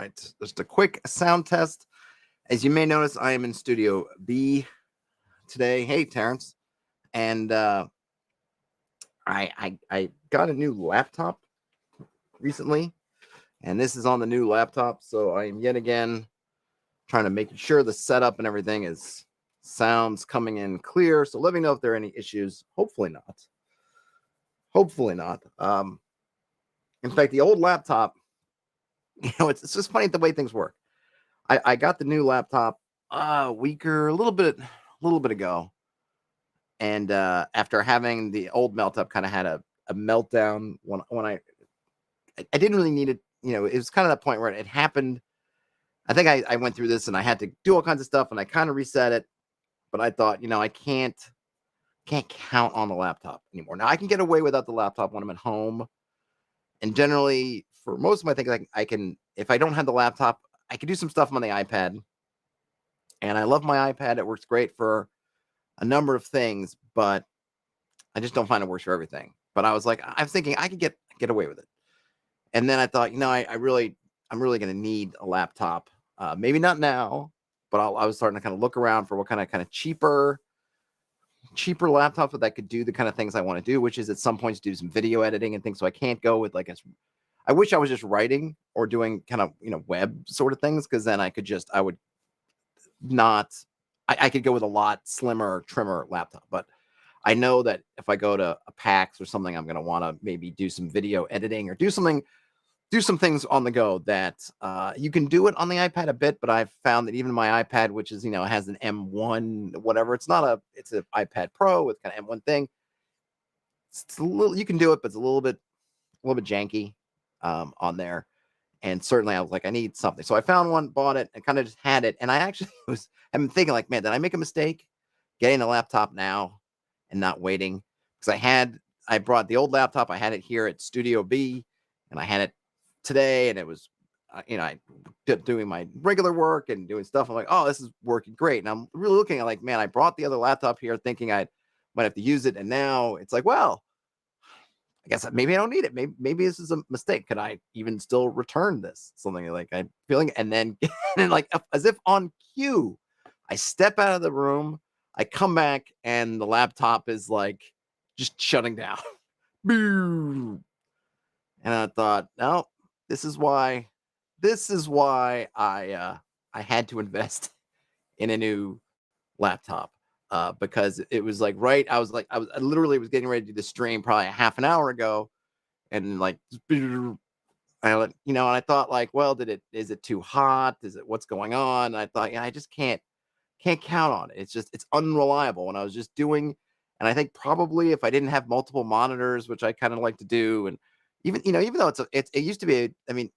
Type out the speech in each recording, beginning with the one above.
right, just a quick sound test. As you may notice, I am in Studio B today. Hey, Terrence. And I got a new laptop recently, and this is on the new laptop. So I am yet again trying to make sure the setup and everything sounds coming in clear. So let me know if there are any issues. Hopefully not. Hopefully not. In fact, the old laptop, it's just funny the way things work. I got the new laptop a little bit ago, and after having the old laptop, kind of had a meltdown when I didn't really need it. It was kind of that point where it happened. I think I went through this and I had to do all kinds of stuff, and I kind of reset it. But I thought, I can't count on the laptop anymore. Now I can get away without the laptop when I'm at home, and generally for most of my things, I can, if I don't have the laptop, I can do some stuff on the iPad. And I love my iPad. It works great for a number of things, but I just don't find it works for everything. But I was thinking I could get away with it. And then I thought, I'm really going to need a laptop. Maybe not now, but I was starting to kind of look around for what kind of cheaper laptops that could do the kind of things I want to do, which is at some points do some video editing and things. So I can't go with I wish I was just writing or doing kind of, web sort of things. Cause then I could go with a lot slimmer, trimmer laptop. But I know that if I go to a PAX or something, I'm going to want to maybe do some video editing or do some things on the go that you can do it on the iPad a bit. But I've found that even my iPad, which is, has an M1, whatever, it's an iPad Pro with kind of M1 thing. It's a little, you can do it, but it's a little bit janky on there. And certainly I was like, I need something. So I found one, bought it, and kind of just had it. And I actually I've been thinking man, did I make a mistake getting the laptop now and not waiting? Because I brought the old laptop. I had it here at Studio B, and I had it today, and it was, I doing my regular work and doing stuff. I'm like, oh, this is working great. And I'm really looking at man, I brought the other laptop here thinking I might have to use it. And now it's well, I guess maybe I don't need it. Maybe this is a mistake. Could I even still return this? Something I'm feeling, and then as if on cue, I step out of the room, I come back, and the laptop is just shutting down. And I thought, no, this is why I had to invest in a new laptop. Because it was I literally was getting ready to do the stream probably a half an hour ago, and and I thought well, is it too hot? What's going on? And I thought, I just can't count on it. It's unreliable. And I was just doing, and I think probably if I didn't have multiple monitors, which I kind of like to do, and even though it used to be, when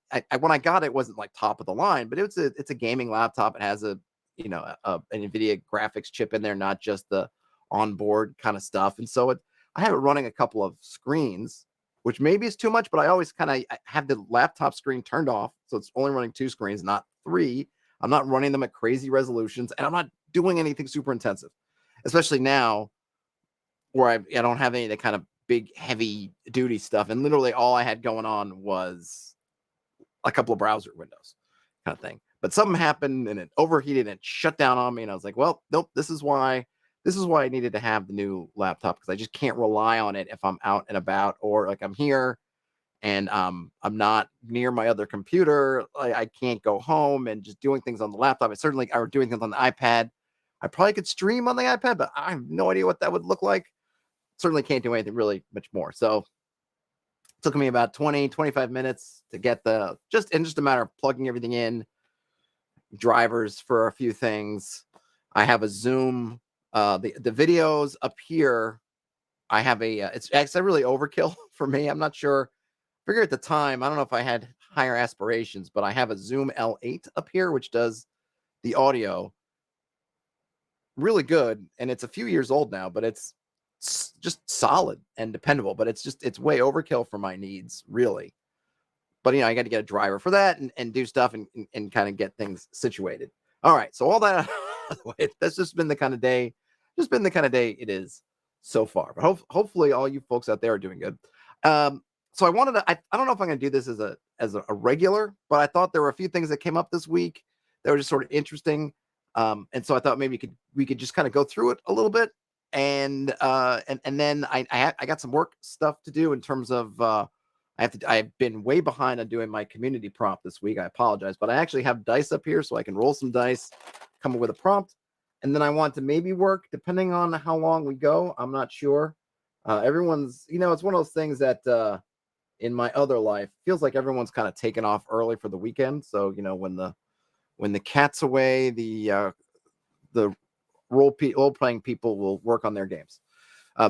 I got it, it wasn't top of the line, but it's a gaming laptop. It has an NVIDIA graphics chip in there, not just the onboard kind of stuff. And so I have it running a couple of screens, which maybe is too much, but I always I have the laptop screen turned off. So it's only running 2 screens, not 3. I'm not running them at crazy resolutions, and I'm not doing anything super intensive, especially now where I don't have any of the kind of big, heavy duty stuff. And literally all I had going on was a couple of browser windows kind of thing. But something happened and it overheated and it shut down on me. And I was like, well, nope, this is why I needed to have the new laptop, because I just can't rely on it if I'm out and about, or I'm here and I'm not near my other computer. I can't go home and just doing things on the laptop. Or doing things on the iPad. I probably could stream on the iPad, but I have no idea what that would look like. Certainly can't do anything really much more. So it took me about 20-25 minutes to get just a matter of plugging everything in, drivers for a few things. I have a Zoom, the videos up here. I have it's actually really overkill for me. I'm not sure. I figure at the time, I don't know if I had higher aspirations, but I have a Zoom L8 up here, which does the audio really good. And it's a few years old now, but it's just solid and dependable. But it's way overkill for my needs, really. But, I got to get a driver for that and do stuff and kind of get things situated. All right. So all that, that's just been the kind of day it is so far. But hopefully all you folks out there are doing good. so I wanted to, I don't know if I'm going to do this as a regular, but I thought there were a few things that came up this week that were just sort of interesting. And so I thought maybe we could just kind of go through it a little bit. And then I got some work stuff to do in terms of, I've been way behind on doing my community prompt this week. I apologize, but I actually have dice up here so I can roll some dice, come up with a prompt. And then I want to maybe work, depending on how long we go. I'm not sure. Everyone's, it's one of those things that in my other life feels like everyone's kind of taken off early for the weekend. So, when the cat's away, the role playing people will work on their games.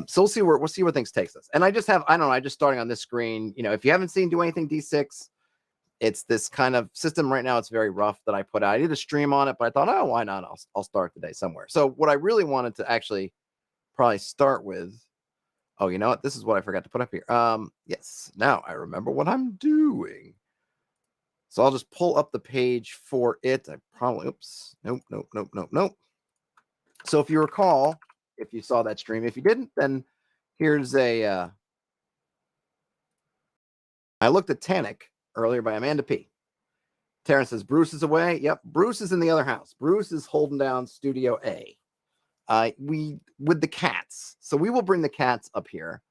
So we'll see where things takes us. And I just starting on this screen, if you haven't seen Do Anything D6, it's this kind of system right now. It's very rough that I put out. I did a stream on it, but I thought, oh, why not? I'll start today somewhere. So what I really wanted to actually probably start with, oh, you know what? This is what I forgot to put up here. Yes, now I remember what I'm doing. So I'll just pull up the page for it. Nope. So if you recall, if you saw that stream, if you didn't, then here's I looked at Tannic earlier by Amanda P. Terrence says, Bruce is away. Yep, Bruce is in the other house. Bruce is holding down Studio A. With the cats. So we will bring the cats up here,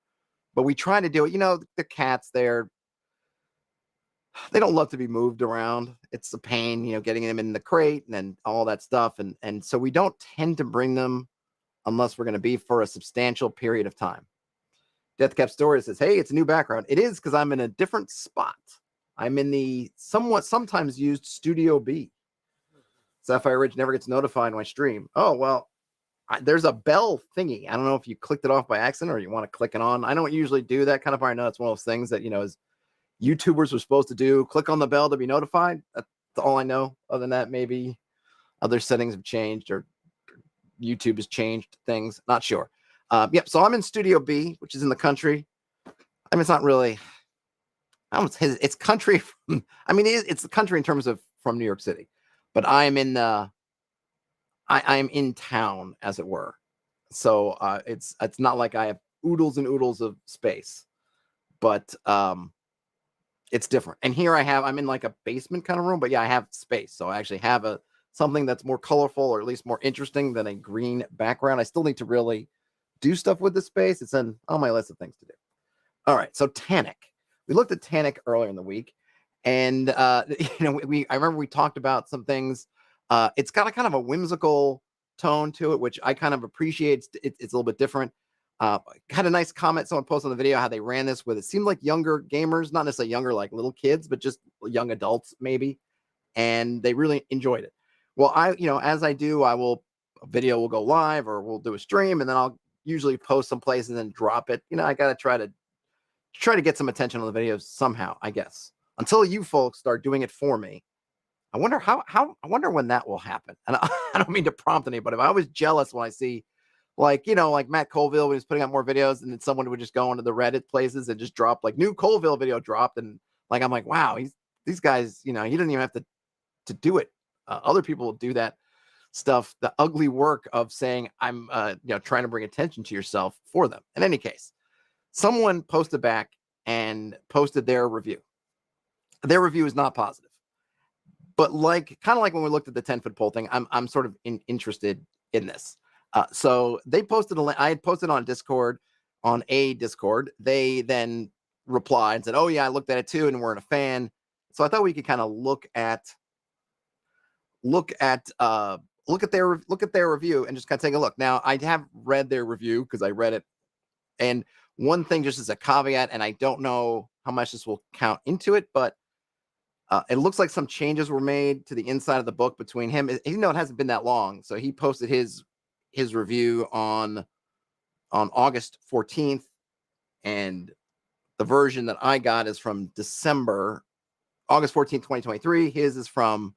but we try to do it. The cats, they don't love to be moved around. It's a pain, getting them in the crate and then all that stuff. And so we don't tend to bring them unless we're going to be for a substantial period of time. Deathcap Story says, hey, it's a new background. It is because I'm in a different spot. I'm in the sometimes used Studio B. Sapphire Ridge never gets notified when I stream. Oh, well, there's a bell thingy. I don't know if you clicked it off by accident or you want to click it on. I don't usually do that kind of part. I know it's one of those things that, as YouTubers are supposed to do. Click on the bell to be notified. That's all I know. Other than that, maybe other settings have changed or YouTube has changed things. Not sure. Yep. So I'm in Studio B, which is in the country. I mean, it's not really. It's country. It's the country in terms of from New York City, but I'm in. I'm in town, as it were. So it's not like I have oodles and oodles of space, but it's different. And here I'm in like a basement kind of room, but yeah, I have space. So I actually have something that's more colorful or at least more interesting than a green background. I still need to really do stuff with the space. It's on my list of things to do. All right. So Tannic. We looked at Tannic earlier in the week, and I remember we talked about some things. It's got a kind of a whimsical tone to it, which I kind of appreciate. It's a little bit different. Had a nice comment someone posted on the video how they ran this with. It seemed like younger gamers, not necessarily younger like little kids, but just young adults maybe, and they really enjoyed it. Well, as I do, a video will go live or we'll do a stream, and then I'll usually post some place and then drop it. I got to try to get some attention on the videos somehow, I guess. Until you folks start doing it for me. I wonder I wonder when that will happen. And I don't mean to prompt anybody, but I was jealous when I see like Matt Colville when he's putting out more videos, and then someone would just go into the Reddit places and just drop like new Colville video dropped. And like, I'm like, wow, these guys, he didn't even have to do it. Other people will do that stuff, the ugly work of saying I'm trying to bring attention to yourself for them. In any case, someone posted back and posted their review. Their review is not positive, but kind of like when we looked at the 10-foot pole thing, I'm sort of interested in this. So they posted I had posted on Discord, on a Discord. They then replied and said, "Oh yeah, I looked at it too, and weren't a fan." So I thought we could kind of look at their review and just kind of take a look. Now I have read their review because I read it, and one thing just as a caveat, and I don't know how much this will count into it, but it looks like some changes were made to the inside of the book between him. Even though it hasn't been that long, so he posted his review on August 14th, and the version that I got is from August 14th, 2023. His is from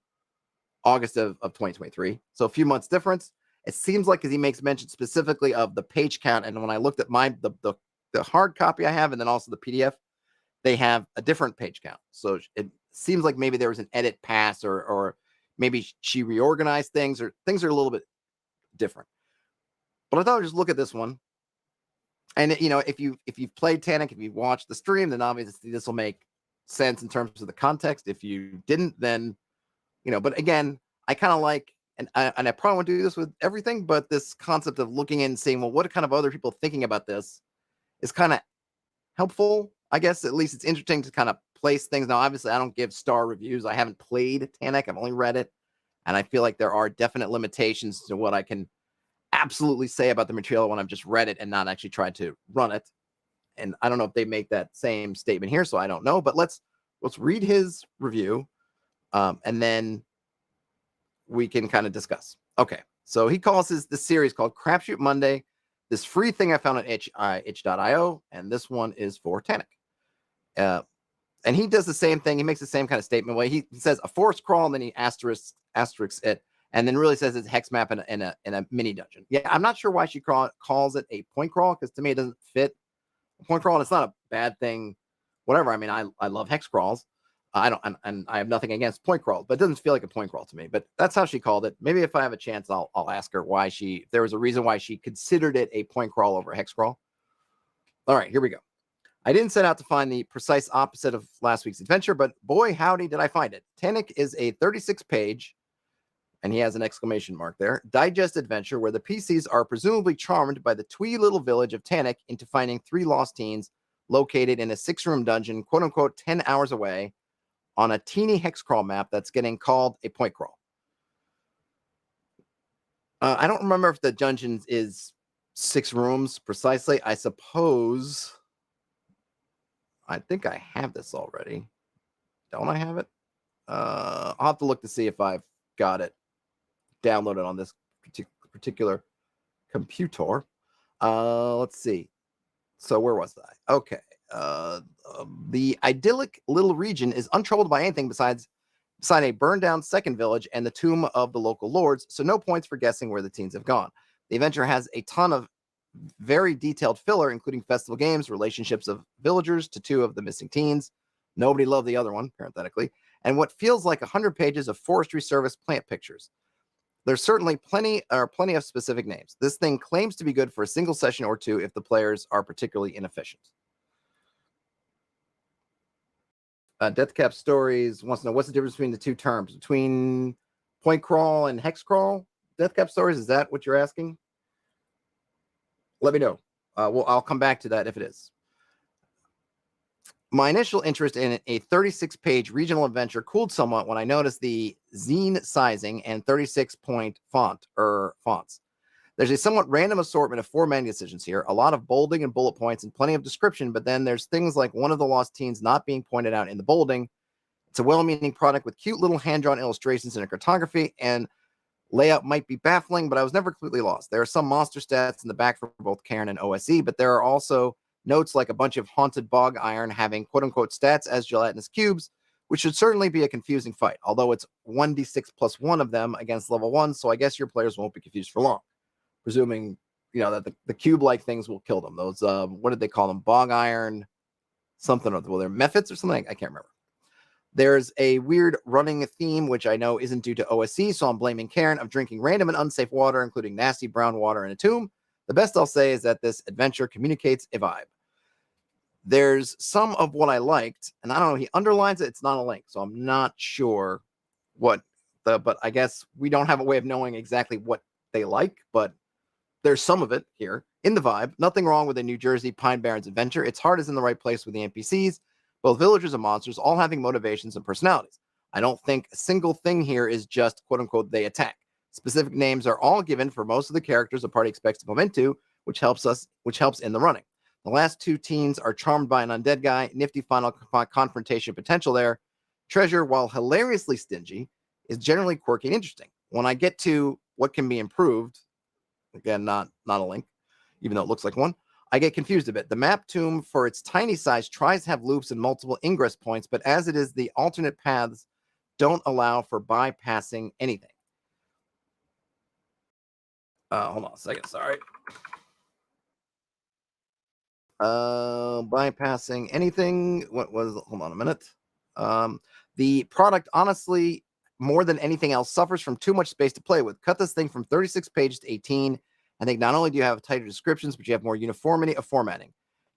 August of 2023. So a few months difference. It seems like because he makes mention specifically of the page count, and when I looked at the hard copy I have, and then also the PDF, they have a different page count. So it seems like maybe there was an edit pass, or maybe she reorganized things, or things are a little bit different. But I thought I'd just look at this one And if you've played Tannic, if you've watched the stream, then obviously this will make sense in terms of the context. If you didn't, then but again, I kind of like, and I probably won't do this with everything, but this concept of looking in and seeing, well, what kind of other people thinking about this is kind of helpful, I guess. At least it's interesting to kind of place things. Now, obviously, I don't give star reviews. I haven't played Tannic. I've only read it. And I feel like there are definite limitations to what I can absolutely say about the material when I've just read it and not actually tried to run it. And I don't know if they make that same statement here, so I don't know. But let's read his review, and then we can kind of discuss. Okay, so he calls this series called Crapshoot Monday. This free thing I found on itch.io, and this one is for Tannic. And he does the same thing. He makes the same kind of statement. Well, he says a forest crawl, and then he asterisks it, and then really says it's a hex map in a mini dungeon. Yeah, I'm not sure why she calls it a point crawl, because to me it doesn't fit a point crawl, and it's not a bad thing. Whatever. I mean, I love hex crawls. I have nothing against point crawls, but it doesn't feel like a point crawl to me. But that's how she called it. Maybe if I have a chance, I'll ask her why if there was a reason why she considered it a point crawl over a hex crawl. All right, here we go. I didn't set out to find the precise opposite of last week's adventure, but boy, howdy, did I find it. Tannic is a 36-page, and he has an exclamation mark there, digest adventure where the PCs are presumably charmed by the twee little village of Tannic into finding 3 lost teens located in a 6-room dungeon, quote-unquote, 10 hours away on a teeny hex crawl map that's getting called a point crawl. I don't remember if the dungeon is 6 rooms precisely. I suppose... I think I have this already. Don't I have it? I'll have to look to see if I've got it downloaded on this particular computer. Let's see. So where was I? Okay. The idyllic little region is untroubled by anything beside a burned down second village and the tomb of the local lords, so no points for guessing where the teens have gone. The adventure has a ton of very detailed filler, including festival games, relationships of villagers to 2 of the missing teens. Nobody loved the other one, parenthetically. And what feels like 100 pages of Forestry Service plant pictures. There's certainly plenty of specific names. This thing claims to be good for a single session or 2 if the players are particularly inefficient. Deathcap Stories wants to know what's the difference between the 2 terms, between point crawl and hex crawl. Deathcap Stories, is that what you're asking? Let me know. I'll come back to that if it is. My initial interest in a 36-page regional adventure cooled somewhat when I noticed the zine sizing and 36-point fonts. There's a somewhat random assortment of formatting decisions here, a lot of bolding and bullet points and plenty of description, but then there's things like one of the lost teens not being pointed out in the bolding. It's a well-meaning product with cute little hand-drawn illustrations and a cartography, and layout might be baffling, but I was never completely lost. There are some monster stats in the back for both Cairn and OSE, but there are also notes like a bunch of haunted bog iron having quote-unquote stats as gelatinous cubes, which should certainly be a confusing fight, although it's 1d6 plus 1 of them against level 1, so I guess your players won't be confused for long, presuming that the cube-like things will kill them. Those, what did they call them? Bog iron, something, well, they're mephits or something? I can't remember. There's a weird running theme, which I know isn't due to OSC, so I'm blaming Cairn, of drinking random and unsafe water, including nasty brown water in a tomb. The best I'll say is that this adventure communicates a vibe. There's some of what I liked, and I don't know, he underlines it. It's not a link, so I'm not sure but I guess we don't have a way of knowing exactly what they like, but there's some of it here in the vibe. Nothing wrong with a New Jersey Pine Barrens adventure. Its heart is in the right place with the NPCs, both villagers and monsters, all having motivations and personalities. I don't think a single thing here is just, quote-unquote, they attack. Specific names are all given for most of the characters a party expects to bump into, which helps in the running. The last 2 teens are charmed by an undead guy. Nifty final confrontation potential there. Treasure, while hilariously stingy, is generally quirky and interesting. When I get to what can be improved, again, not a link, even though it looks like one, I get confused a bit. The map tomb, for its tiny size, tries to have loops and multiple ingress points, but as it is, the alternate paths don't allow for bypassing anything. Hold on a second, sorry. Bypassing anything. Hold on a minute. The product, honestly, more than anything else, suffers from too much space to play with. Cut this thing from 36 pages to 18, I think not only do you have tighter descriptions, but you have more uniformity of formatting.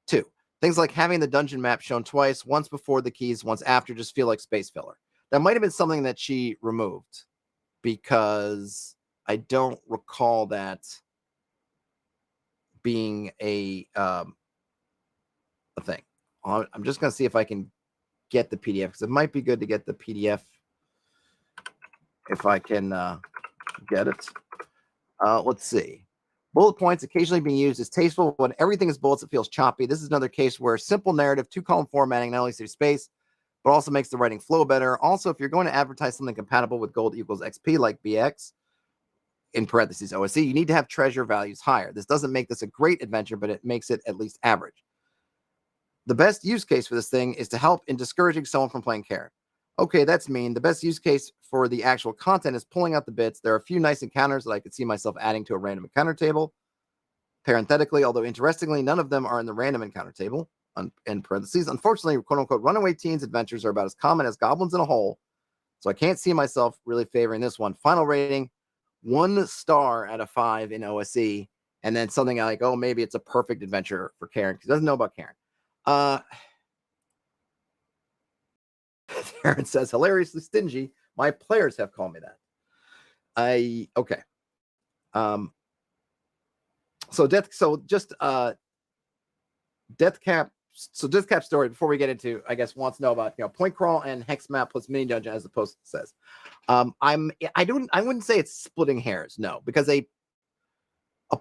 2, things like having the dungeon map shown twice, once before the keys, once after, just feel like space filler. That might have been something that she removed, because I don't recall that being a thing. I'm just going to see if I can get the PDF, because it might be good to get the PDF if I can get it. Let's see. Bullet points occasionally being used as tasteful. When everything is bullets, it feels choppy. This is another case where simple narrative, 2-column formatting not only saves space, but also makes the writing flow better. Also, if you're going to advertise something compatible with gold equals XP, like BX, in parentheses OSC, you need to have treasure values higher. This doesn't make this a great adventure, but it makes it at least average. The best use case for this thing is to help in discouraging someone from playing Karen. Okay, that's mean. The best use case for the actual content is pulling out the bits. There are a few nice encounters that I could see myself adding to a random encounter table. Parenthetically, although interestingly, none of them are in the random encounter table, in parentheses. Unfortunately, quote-unquote, runaway teens adventures are about as common as goblins in a hole, so I can't see myself really favoring this one. Final rating, 1 star out of 5 in OSE, and then something like, oh, maybe it's a perfect adventure for Karen, because he doesn't know about Karen. Aaron says, hilariously stingy. My players have called me that. Okay. Death Cap story, before we get into, I guess, wants to know about, point crawl and hex map plus mini dungeon, as the post says. I wouldn't say it's splitting hairs, no, because a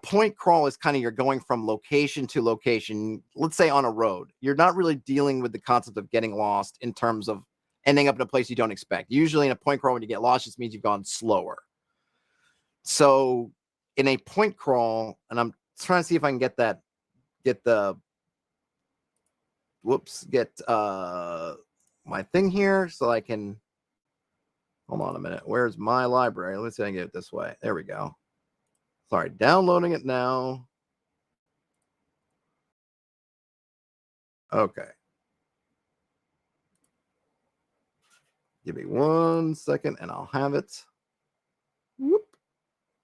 point crawl is kind of, you're going from location to location, let's say on a road. You're not really dealing with the concept of getting lost in terms of ending up in a place you don't expect. Usually in a point crawl, when you get lost, it just means you've gone slower. So in a point crawl, and I'm trying to see if I can get my thing here so I can, hold on a minute. Where's my library? Let's see if I can get it this way. There we go. Sorry, downloading it now. Okay. Give me 1 second and I'll have it. Whoop,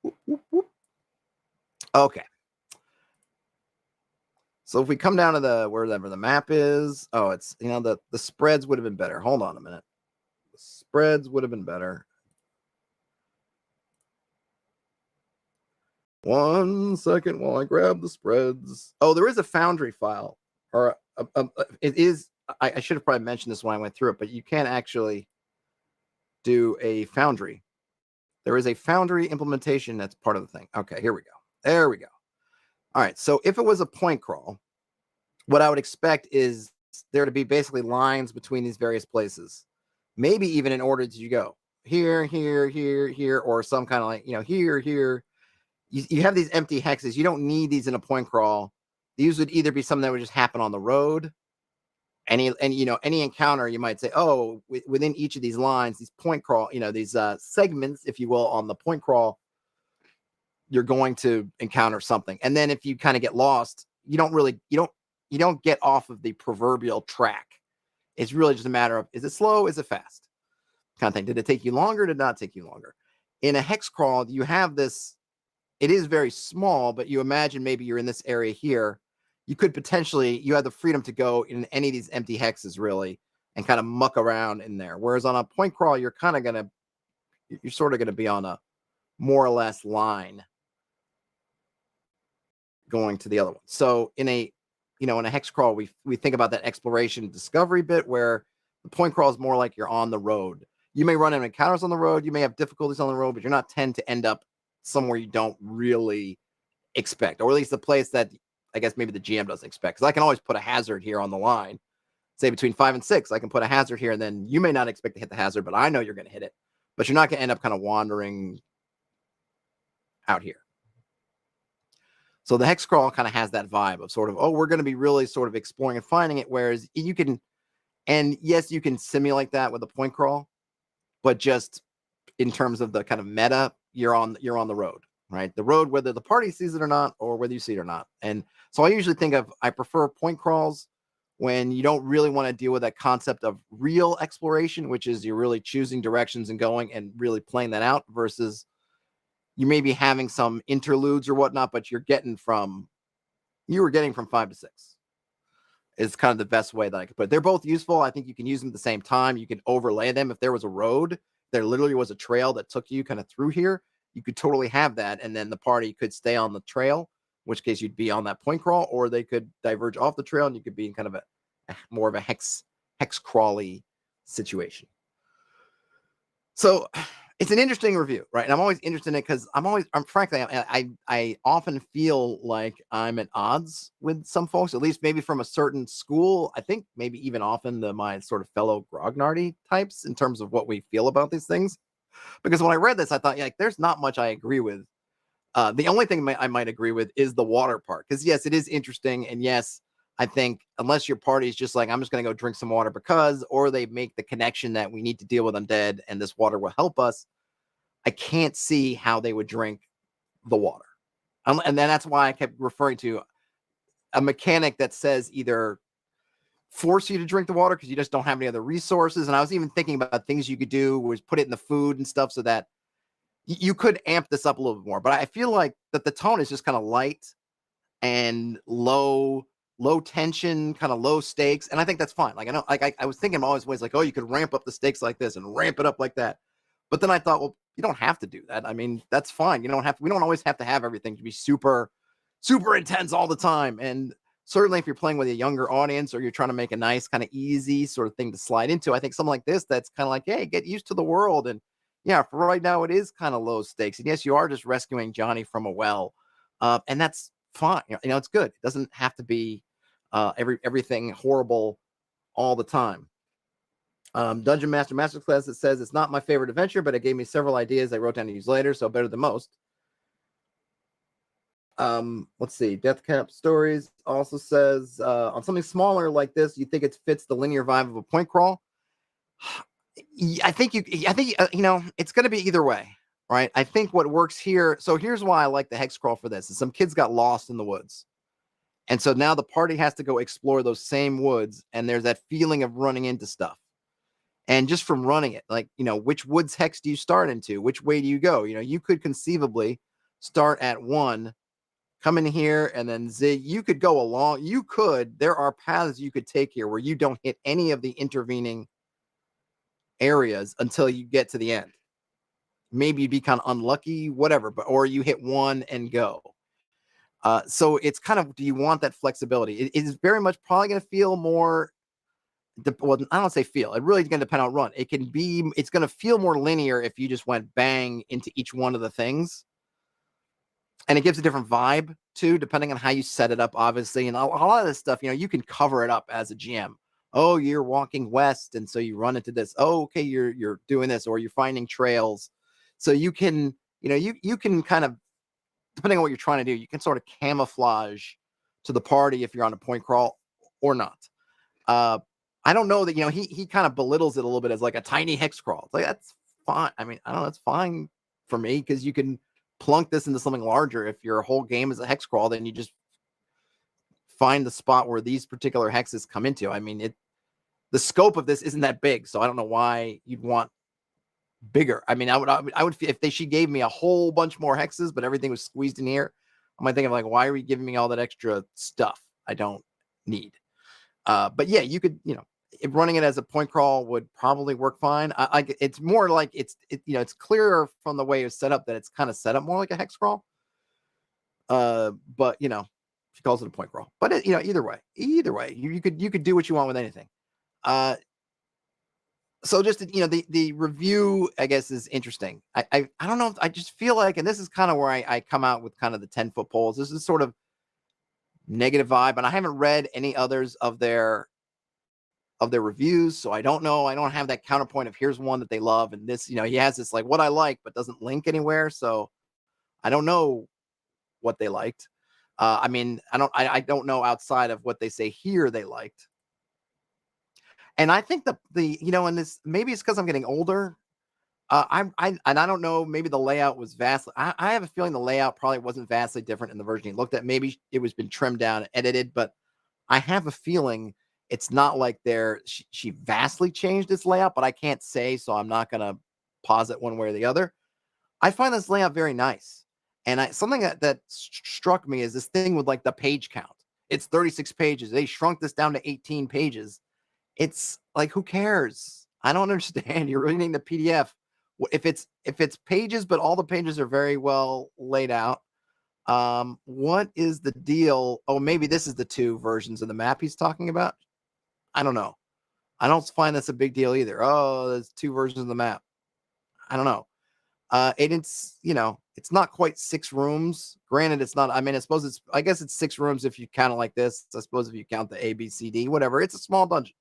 whoop, whoop, whoop. Okay. So if we come down to the wherever the map is, oh, it's, the spreads would have been better. Hold on a minute. The spreads would have been better. 1 second while I grab the spreads. Oh, there is a Foundry file, or it is. I should have probably mentioned this when I went through it, but you can actually do a Foundry. There is a Foundry implementation that's part of the thing. Okay, here we go. There we go. All right, so if it was a point crawl, what I would expect is there to be basically lines between these various places. Maybe even in order that you go here, here, here, here, or some kind of like, here, here. You have these empty hexes. You don't need these in a point crawl. These would either be something that would just happen on the road. Any encounter, you might say, oh, within each of these lines, these point crawl, these segments, if you will, on the point crawl, you're going to encounter something. And then if you kind of get lost, you don't get off of the proverbial track. It's really just a matter of, is it slow? Is it fast? Kind of thing. Did it take you longer? Did it not take you longer? In a hex crawl, you have this, it is very small, but you imagine maybe you're in this area here. You could potentially, you have the freedom to go in any of these empty hexes, really, and kind of muck around in there. Whereas on a point crawl, you're sort of going to be on a more or less line going to the other one. So in a hex crawl, we think about that exploration discovery bit, where the point crawl is more like you're on the road. You may run into encounters on the road. You may have difficulties on the road, but you're not tend to end up somewhere you don't really expect, or at least the place that I guess maybe the GM doesn't expect. Because I can always put a hazard here on the line, say between 5 and 6. I can put a hazard here, and then you may not expect to hit the hazard, but I know you're going to hit it. But you're not going to end up kind of wandering out here. So the hex crawl kind of has that vibe of sort of, oh, we're going to be really sort of exploring and finding it. Whereas you can, and yes, you can simulate that with a point crawl, but just in terms of the kind of meta, you're on the road, right? The road, whether the party sees it or not, or whether you see it or not. And so I usually I prefer point crawls when you don't really want to deal with that concept of real exploration, which is you're really choosing directions and going and really playing that out, versus you may be having some interludes or whatnot, but you were getting from 5 to 6. Is kind of the best way that I could put it. They're both useful. I think you can use them at the same time. You can overlay them. If there was a road, there literally was a trail that took you kind of through here, you could totally have that. And then the party could stay on the trail, in which case you'd be on that point crawl, or they could diverge off the trail and you could be in kind of a more of a hex crawly situation. So it's an interesting review, right? And I'm always interested in it because frankly, I often feel like I'm at odds with some folks, at least maybe from a certain school. I think maybe even often my sort of fellow grognardy types in terms of what we feel about these things. Because when I read this, I thought, like, there's not much I agree with. The only thing I might agree with is the water part. Because yes, it is interesting. And yes, I think unless your party is just like, I'm just going to go drink some water because, or they make the connection that we need to deal with undead and this water will help us, I can't see how they would drink the water. And then that's why I kept referring to a mechanic that says either force you to drink the water because you just don't have any other resources. And I was even thinking about things you could do was put it in the food and stuff so that you could amp this up a little bit more. But I feel like that the tone is just kind of light and low tension, kind of low stakes. And I think that's fine. Like, I know, like I was thinking always ways like, oh, you could ramp up the stakes like this and ramp it up like that. But then I thought, well, you don't have to do that. I mean, that's fine. We don't always have to have everything to be super, super intense all the time. And certainly if you're playing with a younger audience or you're trying to make a nice kind of easy sort of thing to slide into, I think something like this, that's kind of like, hey, get used to the world. And yeah, for right now, it is kind of low stakes. And yes, you are just rescuing Johnny from a well. And that's fine. It's good. It doesn't have to be everything horrible all the time. Dungeon Master Masterclass, it says it's not my favorite adventure, but it gave me several ideas I wrote down to use later, so better than most. Let's see. Death Camp Stories also says on something smaller like this, you think it fits the linear vibe of a point crawl. I think it's going to be either way, right? I think what works here. So here's why I like the hex crawl for this: is some kids got lost in the woods. And so now the party has to go explore those same woods, and there's that feeling of running into stuff. And just from running it, like, which woods hex do you start into? Which way do you go? You could conceivably start at 1, come in here, and then zig. You could go along. There are paths you could take here where you don't hit any of the intervening areas until you get to the end. Maybe you'd be kind of unlucky, whatever, or you hit 1 and go. So it's kind of, do you want that flexibility? It is very much probably going to feel more. Well, I don't say feel. It really is going to depend on run. It's going to feel more linear if you just went bang into each one of the things. And it gives a different vibe too, depending on how you set it up, obviously. And a lot of this stuff, you can cover it up as a GM. Oh, you're walking west, and so you run into this. Oh, okay, you're doing this, or you're finding trails. So you can, you can kind of, depending on what you're trying to do, you can sort of camouflage to the party if you're on a point crawl or not. I don't know that, he kind of belittles it a little bit as like a tiny hex crawl. It's like, that's fine. I mean, I don't know, that's fine for me because you can plunk this into something larger. If your whole game is a hex crawl, then you just find the spot where these particular hexes come into. I mean, the scope of this isn't that big, so I don't know why you'd want bigger. I mean, I would if she gave me a whole bunch more hexes, but everything was squeezed in here, I might think of like, why are we giving me all that extra stuff I don't need? But yeah, you could, if running it as a point crawl would probably work fine. It's more like it's clearer from the way it's set up that it's kind of set up more like a hex crawl. But she calls it a point crawl. But either way, you could do what you want with anything. So just the review, I guess, is interesting. I don't know. I just feel like, and this is kind of where I come out with kind of the 10-foot poles. This is sort of negative vibe, and I haven't read any others of their reviews, so I don't know. I don't have that counterpoint of here's one that they love, and this, he has this like what I like, but doesn't link anywhere. So I don't know what they liked. I mean, I don't know outside of what they say here they liked. And I think and this, maybe it's because I'm getting older. I don't know. Maybe the layout was vastly. I have a feeling the layout probably wasn't vastly different in the version you looked at. Maybe it was been trimmed down and edited, but I have a feeling it's not like she vastly changed its layout. But I can't say, so I'm not gonna posit one way or the other. I find this layout very nice. And something that struck me is this thing with like the page count. It's 36 pages. They shrunk this down to 18 pages. It's like, who cares? I don't understand. You're reading the PDF. If it's pages, but all the pages are very well laid out. What is the deal? Oh, maybe this is the 2 versions of the map he's talking about. I don't know. I don't find this a big deal either. Oh, there's 2 versions of the map. I don't know. It's, it's not quite 6 rooms. Granted, it's not. I mean, I guess it's 6 rooms if you count it like this. I suppose if you count the A, B, C, D, whatever. It's a small dungeon.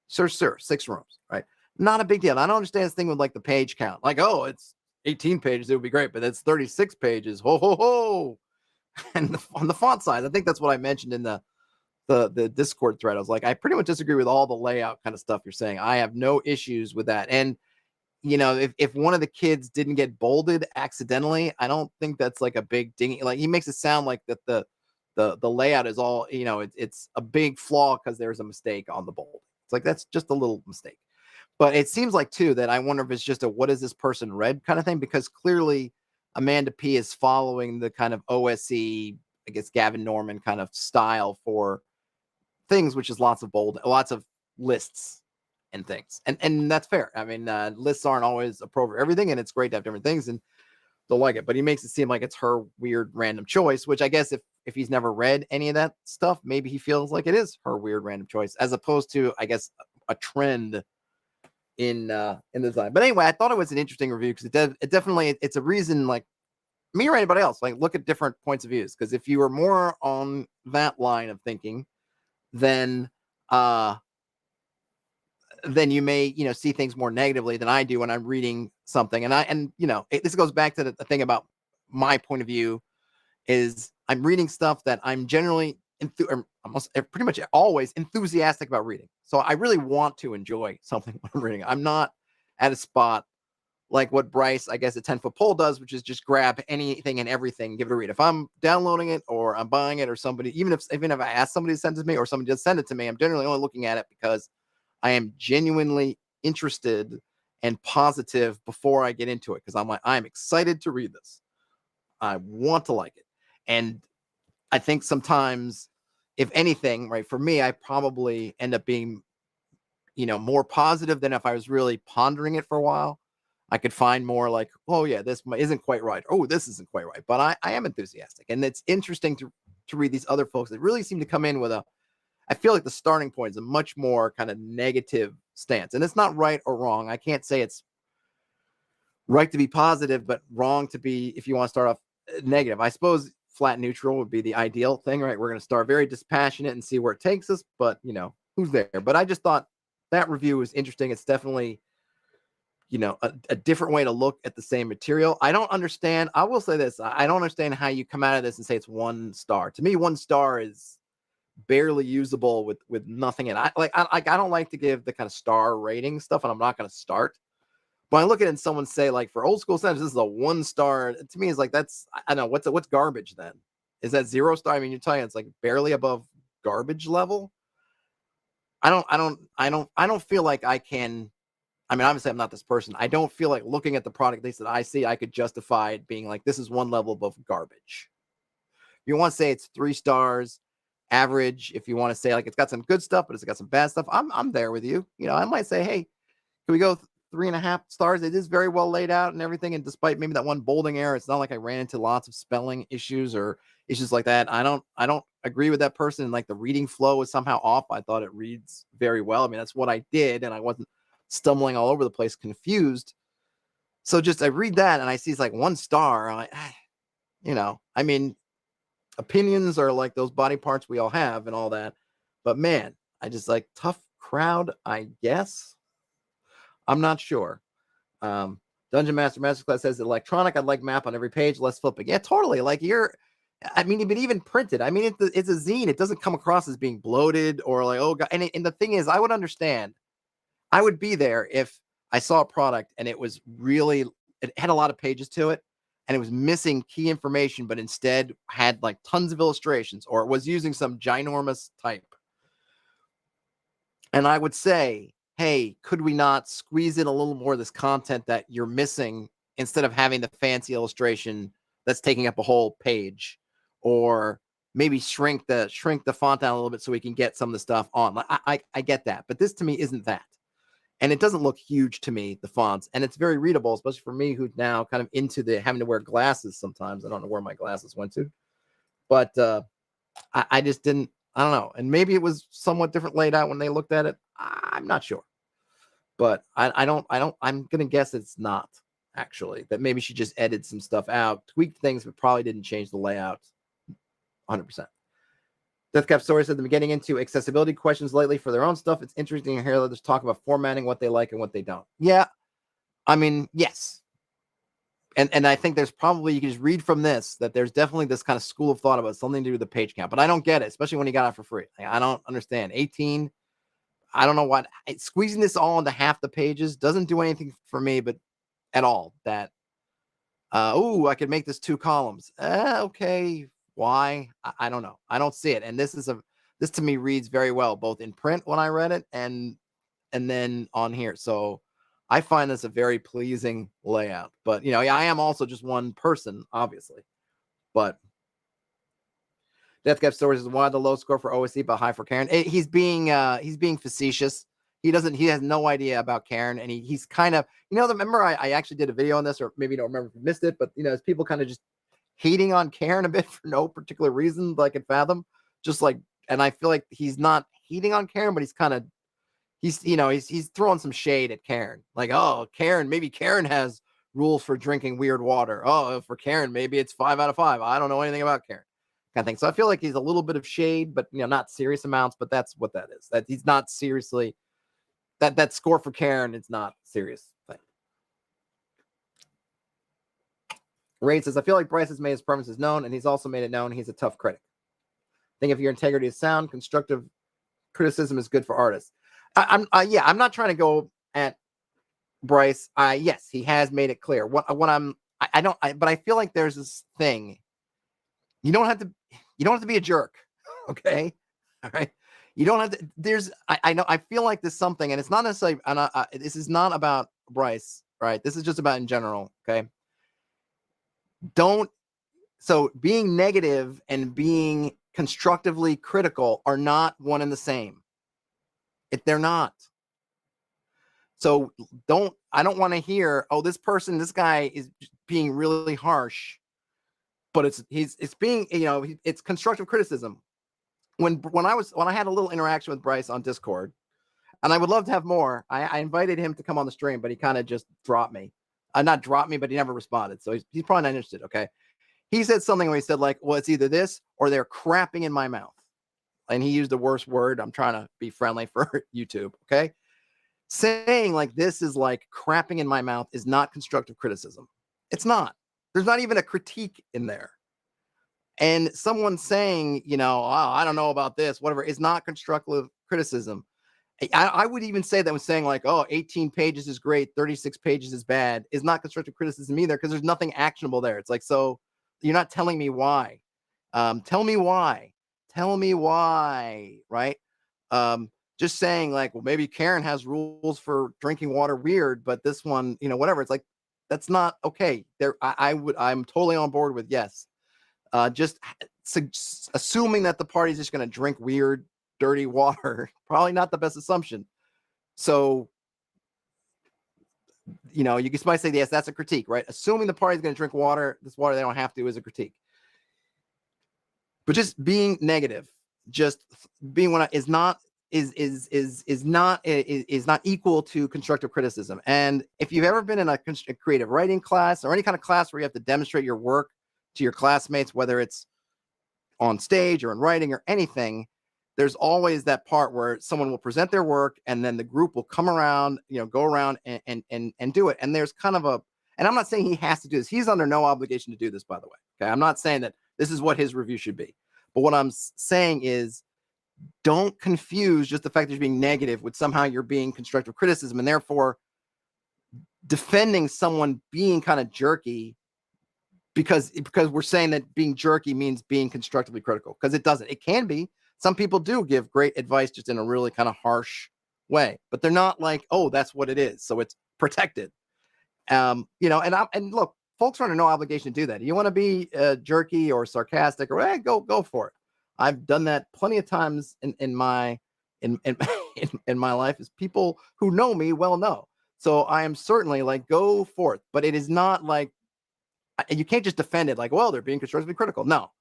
Sure, 6 rooms, right? Not a big deal. I don't understand this thing with like the page count. Like, oh, it's 18 pages. It would be great, but it's 36 pages. Ho, ho, ho. And on the font size, I think that's what I mentioned in the Discord thread. I was like, I pretty much disagree with all the layout kind of stuff you're saying. I have no issues with that. And if one of the kids didn't get bolded accidentally, I don't think that's like a big ding. Like, he makes it sound like that the layout is all, it's a big flaw because there's a mistake on the bold. It's like, that's just a little mistake. But it seems like too that I wonder if it's just a what is this person read kind of thing, because clearly Amanda P is following the kind of OSE, I guess Gavin Norman kind of style for things, which is lots of lists and things. And that's fair. I mean, lists aren't always appropriate for everything, and it's great to have different things and they'll like it. But he makes it seem like it's her weird random choice, which I guess if he's never read any of that stuff, maybe he feels like it is her weird random choice, as opposed to, I guess, a trend in the design. But anyway, I thought it was an interesting review because it definitely, it's a reason, like me or anybody else, like, look at different points of views. Because if you were more on that line of thinking, then you may, see things more negatively than I do when I'm reading something. And this goes back to the thing about my point of view is I'm reading stuff that I'm generally almost pretty much always enthusiastic about reading. So I really want to enjoy something when I'm reading. I'm not at a spot like what Bryce, I guess, a 10-foot pole does, which is just grab anything and everything, give it a read. If I'm downloading it or I'm buying it or somebody, even if I ask somebody to send it to me or somebody just send it to me, I'm generally only looking at it because I am genuinely interested and positive before I get into it. Because I'm excited to read this. I want to like it. And I think sometimes, if anything, right, for me, I probably end up being, more positive than if I was really pondering it for a while. I could find more like, oh yeah, this isn't quite right. Oh, this isn't quite right. But I am enthusiastic. And it's interesting to read these other folks that really seem to come in with I feel like the starting point is a much more kind of negative stance. And it's not right or wrong. I can't say it's right to be positive, but wrong to be, if you want to start off negative. I suppose flat neutral would be the ideal thing, right? We're going to start very dispassionate and see where it takes us, but who's there? But I just thought that review was interesting. It's definitely, a different way to look at the same material. I don't understand. I will say this. I don't understand how you come out of this and say it's 1 star. To me, 1 star is barely usable with nothing in it. I don't like to give the kind of star rating stuff, and I'm not going to start. But I look at it and someone say, like, for old school standards, this is a 1 star. To me, it's like, that's, I don't know, what's garbage then? Is that 0 star? I mean, you're telling it's like barely above garbage level. I don't feel like I can. I mean, obviously I'm not this person. I don't feel like looking at the product, at least that I see, I could justify it being like, this is 1 level above garbage. If you want to say it's 3 stars, average, if you want to say like it's got some good stuff, but it's got some bad stuff, I'm there with you. I might say, hey, can we go 3.5 stars? It is very well laid out and everything. And despite maybe that one bolding error, it's not like I ran into lots of spelling issues or issues like that. I don't agree with that person. And like the reading flow is somehow off. I thought it reads very well. I mean, that's what I did. And I wasn't stumbling all over the place, confused. So just, I read that and I see it's like 1 star. I'm like, I mean, opinions are like those body parts we all have and all that. But man, I just like, tough crowd, I guess. I'm not sure. Dungeon Master Masterclass says electronic. I'd like map on every page, less flipping. Yeah, totally. Like but even printed. I mean, it's a zine. It doesn't come across as being bloated or like, oh God. And the thing is, I would understand. I would be there if I saw a product and it had a lot of pages to it and it was missing key information, but instead had like tons of illustrations, or it was using some ginormous type. And I would say, hey, could we not squeeze in a little more of this content that you're missing instead of having the fancy illustration that's taking up a whole page, or maybe shrink the font down a little bit so we can get some of the stuff on. Like, I get that, but this to me isn't that. And it doesn't look huge to me, the fonts, and it's very readable, especially for me who's now kind of into the having to wear glasses sometimes. I don't know where my glasses went to, but I just didn't, I don't know. And maybe it was somewhat different laid out when they looked at it. I'm not sure, but I'm going to guess it's not actually, that maybe she just edited some stuff out, tweaked things, but probably didn't change the layout 100%. Deathcap Story said they've been getting into accessibility questions lately for their own stuff. It's interesting to hear others talk about formatting, what they like and what they don't. Yeah, I mean, yes. And I think there's probably, you can just read from this, that there's definitely this kind of school of thought about something to do with the page count. But I don't get it, especially when you got it for free. Like, I don't understand. 18, I don't know what, squeezing this all into half the pages doesn't do anything for me, but at all. That, oh, I could make this 2 columns. Okay. Why? I don't know. I don't see it. And this to me reads very well, both in print when I read it and then on here. So I find this a very pleasing layout. But, you know, I am also just one person, obviously. But Deathcap Stories is why the low score for OSC but high for Karen. He's being facetious. He has no idea about Karen, and he's kind of, you know, remember I actually did a video on this, or maybe you don't remember if you missed it, but you know, as people kind of just hating on Karen a bit for no particular reason that I can fathom. Just like, and I feel like he's not hating on Karen, but he's kind of, he's throwing some shade at Karen. Like, oh, Karen, maybe Karen has rules for drinking weird water. Oh, for Karen, maybe it's 5 out of 5. I don't know anything about Karen, kind of thing. So I feel like he's a little bit of shade, but, you know, not serious amounts, but that's what that is. That he's not seriously, that score for Karen, it's not serious thing. Raid says, I feel like Bryce has made his preferences known, and he's also made it known he's a tough critic. I think if your integrity is sound, constructive criticism is good for artists. I'm not trying to go at Bryce. Yes, he has made it clear. But I feel like there's this thing. You don't have to be a jerk. Okay. All right. You don't have to, I feel like there's something, and it's not necessarily, this is not about Bryce, right? This is just about in general. Okay. So being negative and being constructively critical are not one and the same. They're not. So I don't want to hear, oh, this guy is being really harsh, but it's being, you know, it's constructive criticism. When I had a little interaction with Bryce on Discord, and I would love to have more, I invited him to come on the stream, but he kind of just dropped me. Not dropped me, but he never responded. So he's probably not interested. Okay. He said something where he said, like, well, it's either this or they're crapping in my mouth. And he used the worst word. I'm trying to be friendly for YouTube. Okay. Saying like this is like crapping in my mouth is not constructive criticism. It's not. There's not even a critique in there. And someone saying, you know, oh, I don't know about this, whatever, is not constructive criticism. I would even say that when saying like, oh, 18 pages is great, 36 pages is bad, is not constructive criticism either, because there's nothing actionable there. It's like, so you're not telling me why. Tell me why, right? Just saying like, well, maybe Karen has rules for drinking water weird, but this one, you know, whatever. It's like, that's not okay. I'm totally on board with yes. Just assuming that the party's just going to drink weird, dirty water, probably not the best assumption. So, you know, you might say, yes, that's a critique, right? Assuming the party's going to drink water, this water they don't have to, is a critique. But just being negative, just being is not equal to constructive criticism. And if you've ever been in a creative writing class or any kind of class where you have to demonstrate your work to your classmates, whether it's on stage or in writing or anything, there's always that part where someone will present their work and then the group will come around, you know, go around and do it. And there's kind of and I'm not saying he has to do this. He's under no obligation to do this, by the way. Okay. I'm not saying that this is what his review should be. But what I'm saying is, don't confuse just the fact that you're being negative with somehow you're being constructive criticism, and therefore defending someone being kind of jerky because we're saying that being jerky means being constructively critical, because it doesn't. It can be. Some people do give great advice just in a really kind of harsh way, but they're not like, oh, that's what it is, so it's protected. And look, folks are under no obligation to do that. You want to be jerky or sarcastic, or go for it. I've done that plenty of times in my in my life, as people who know me well know. So I am certainly like, go forth, but it is not like you can't just defend it like, well, they're being constructively critical. No,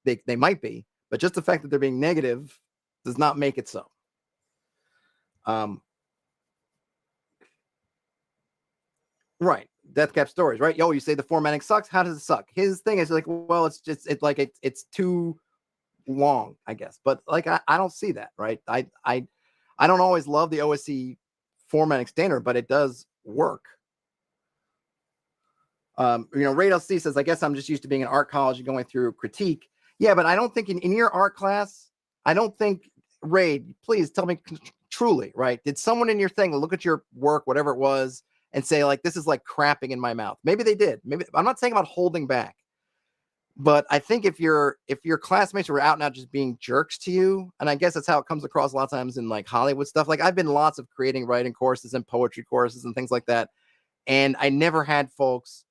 they might be, but just the fact that they're being negative does not make it so. Right. Death Cap Stories, right? Yo, you say the formatting sucks. How does it suck? His thing is like, well, it's too long, I guess. But like, I don't see that, right? I don't always love the OSC formatting standard, but it does work. Raid LC says, I guess I'm just used to being in art college and going through critique. Yeah, but I don't think in your art class, I don't think, Raid, please tell me truly, right? Did someone in your thing look at your work, whatever it was, and say, like, this is like crapping in my mouth? Maybe they did. Maybe I'm not saying about holding back, but I think if your classmates were out and out just being jerks to you, and I guess that's how it comes across a lot of times in like Hollywood stuff. Like, I've been lots of creating writing courses and poetry courses and things like that, and I never had folks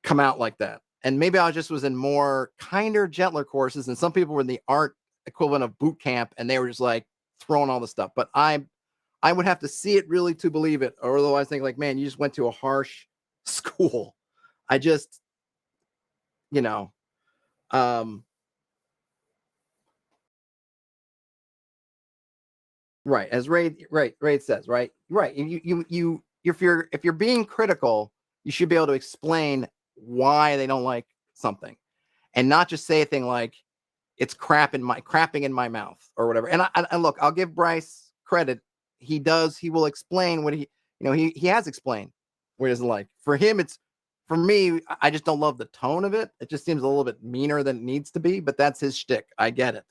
come out like that. And maybe I just was in more kinder, gentler courses, and some people were in the art equivalent of boot camp, and they were just like throwing all the stuff. But I would have to see it really to believe it, or otherwise think like, man, you just went to a harsh school. I just, right. As Raid says, right. You if you're being critical, you should be able to explain why they don't like something, and not just say a thing like it's crapping in my mouth or whatever. And I look, I'll give Bryce credit. He will explain what he has explained what he doesn't like. For him, for me, I just don't love the tone of it. It just seems a little bit meaner than it needs to be, but that's his shtick. I get it.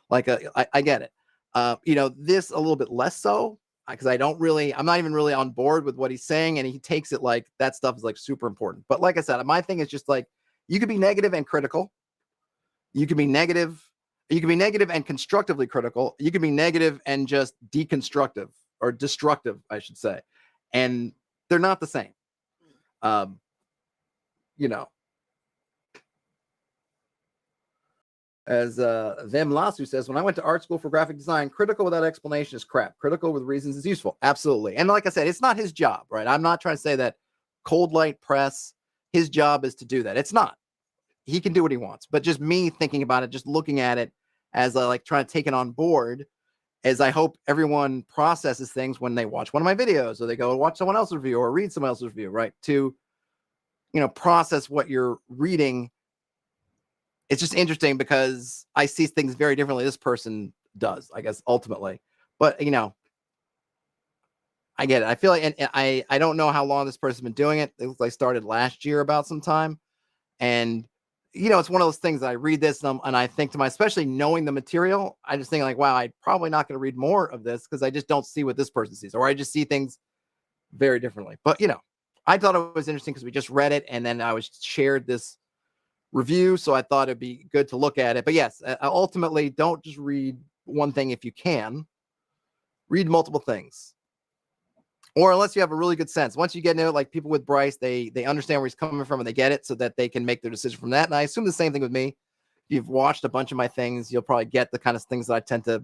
Like, I get it. This a little bit less so, because I'm not even really on board with what he's saying, and he takes it like that stuff is like super important. But like I said, my thing is just like, you could be negative and critical. You can be negative and constructively critical. You can be negative and just deconstructive or destructive, I should say. And they're not the same. As Them Lasu says, when I went to art school for graphic design, critical without explanation is crap. Critical with reasons is useful. Absolutely. And like I said, it's not his job, right? I'm not trying to say that Cold Light Press, his job is to do that. It's not. He can do what he wants. But just me thinking about it, just looking at it as like trying to take it on board, as I hope everyone processes things when they watch one of my videos, or they go and watch someone else's review or read someone else's review, right? To, process what you're reading. It's just interesting because I see things very differently. This person does, I guess, ultimately. But, I get it. I feel like, and I don't know how long this person's been doing it. It looks like started last year about some time. And, it's one of those things that I read this and I think to myself, especially knowing the material, I just think like, wow, I'm probably not going to read more of this because I just don't see what this person sees, or I just see things very differently. But, I thought it was interesting because we just read it, and then I was shared this review, so I thought it'd be good to look at it. But yes, ultimately, don't just read one thing. If you can, read multiple things, or unless you have a really good sense. Once you get into it, like people with Bryce, they understand where he's coming from and they get it, so that they can make their decision from that. And I assume the same thing with me. If you've watched a bunch of my things, you'll probably get the kind of things that I tend to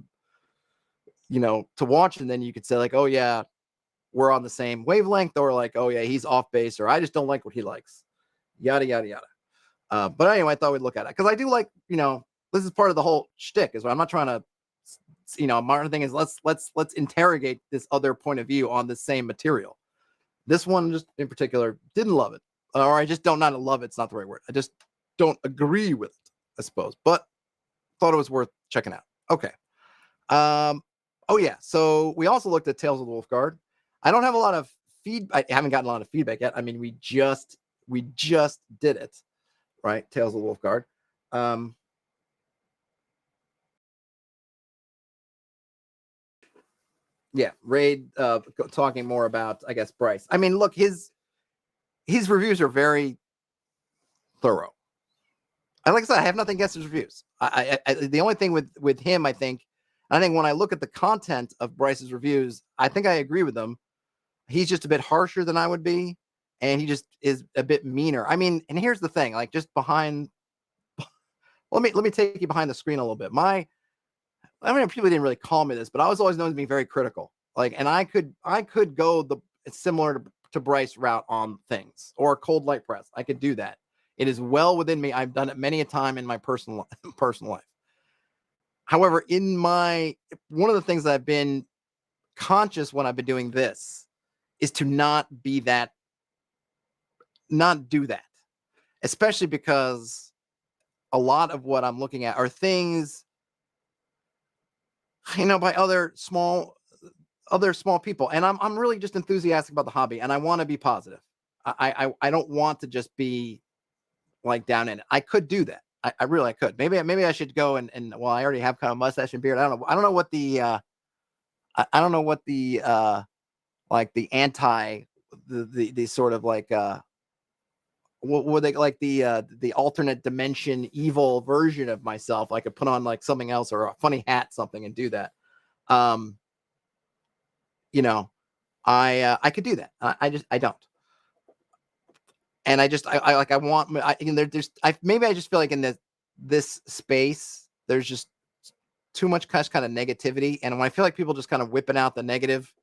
to watch, and then you could say like, oh yeah, we're on the same wavelength, or like, oh yeah, he's off base, or I just don't like what he likes, yada yada yada. But anyway, I thought we'd look at it because I do like, this is part of the whole shtick. Is what I'm not trying to, my thing is let's interrogate this other point of view on the same material. This one just in particular didn't love it, or I just don't not love it. It's not the right word. I just don't agree with it, I suppose. But thought it was worth checking out. Okay. Oh yeah. So we also looked at Tales of the Wolfguard. I don't have a lot of feedback. I haven't gotten a lot of feedback yet. I mean, we just did it. Right, Tales of the Wolfguard. Yeah, Raid talking more about, I guess, Bryce. I mean, look, his reviews are very thorough. Like I said, I have nothing against his reviews. The only thing with him, I think when I look at the content of Bryce's reviews, I think I agree with them. he's just a bit harsher than I would be, and he just is a bit meaner. I mean, and here's the thing, like just behind, let me take you behind the screen a little bit. I mean, people didn't really call me this, but I was always known to be very critical. Like, and I could go the similar to Bryce route on things, or cold light press. I could do that. It is well within me. I've done it many a time in my personal life. However, one of the things that I've been conscious when I've been doing this is to not do that, especially because a lot of what I'm looking at are things, by other small people, and I'm really just enthusiastic about the hobby, and I want to be positive. I don't want to just be like down in it. I could do that. I really could. Maybe I should go and well, I already have kind of mustache and beard. I don't know what the like the anti the sort of like what were they like the alternate dimension evil version of myself. I could put on like something else or a funny hat, something, and do that. I could do that. I don't. And I just maybe I just feel like in this space there's just too much kind of negativity, and when I feel like people just kind of whipping out the negative,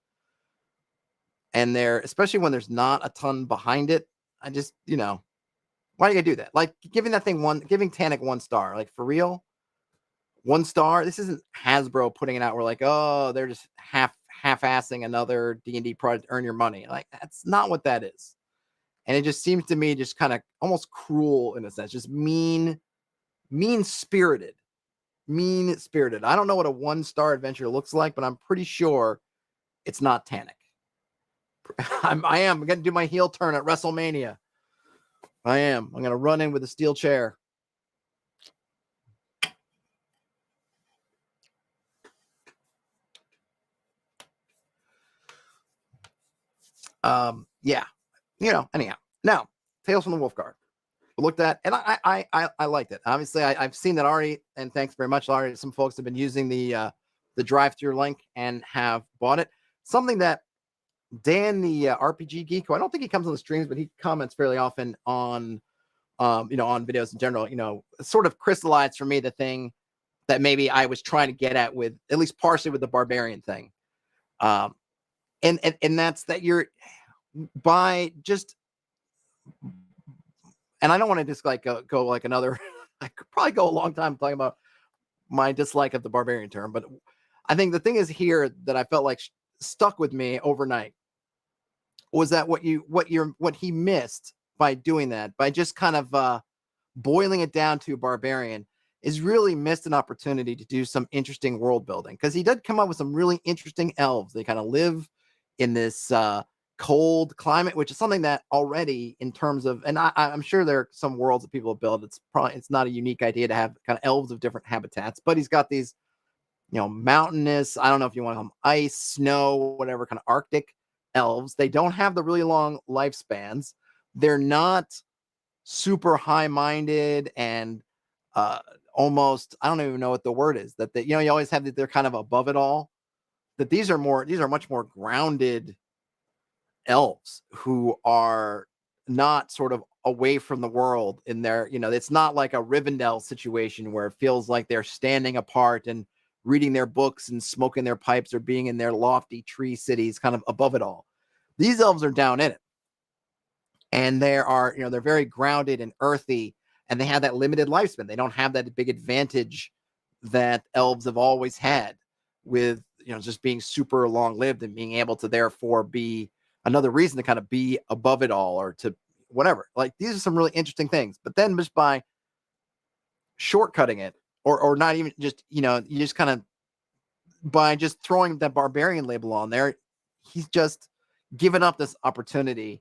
and especially when there's not a ton behind it, I just why do you do that? Like giving Tannic 1 star, like for real, 1 star. This isn't Hasbro putting it out. We're like, oh, they're just half-assing another D&D product to earn your money. Like that's not what that is. And it just seems to me just kind of almost cruel in a sense, just mean-spirited. I don't know what a 1-star adventure looks like, but I'm pretty sure it's not Tannic. I'm going to do my heel turn at WrestleMania. I'm going to run in with a steel chair. Yeah. Anyhow. Now, Tales from the Wolfguard. We looked at, and I liked it. Obviously, I've seen that already, and thanks very much, Laurie. Some folks have been using the drive-through link and have bought it. Something that Dan, the RPG geek, who I don't think he comes on the streams, but he comments fairly often on on videos in general, sort of crystallized for me the thing that maybe I was trying to get at with, at least partially, with the barbarian thing. And that's that you're by just, and I don't want to just like go like another, I could probably go a long time talking about my dislike of the barbarian term, but I think the thing is here that I felt like stuck with me overnight was that what he missed by doing that, by just kind of boiling it down to barbarian, is really missed an opportunity to do some interesting world building, because he did come up with some really interesting elves. They kind of live in this cold climate, which is something that already, in terms of, and I'm sure there are some worlds that people have built, it's not a unique idea to have kind of elves of different habitats, but he's got these mountainous, I don't know if you want to call them ice, snow, whatever, kind of Arctic elves. They don't have the really long lifespans. They're not super high-minded and almost, I don't even know what the word is, that you always have that they're kind of above it all. That these are much more grounded elves who are not sort of away from the world in their, it's not like a Rivendell situation where it feels like they're standing apart and reading their books and smoking their pipes or being in their lofty tree cities kind of above it all. These elves are down in it. And they're very grounded and earthy, and they have that limited lifespan. They don't have that big advantage that elves have always had with, just being super long lived and being able to therefore be another reason to kind of be above it all, or to whatever. Like, these are some really interesting things, but then just by shortcutting it, or not even just, you just kind of, by just throwing that barbarian label on there, he's just given up this opportunity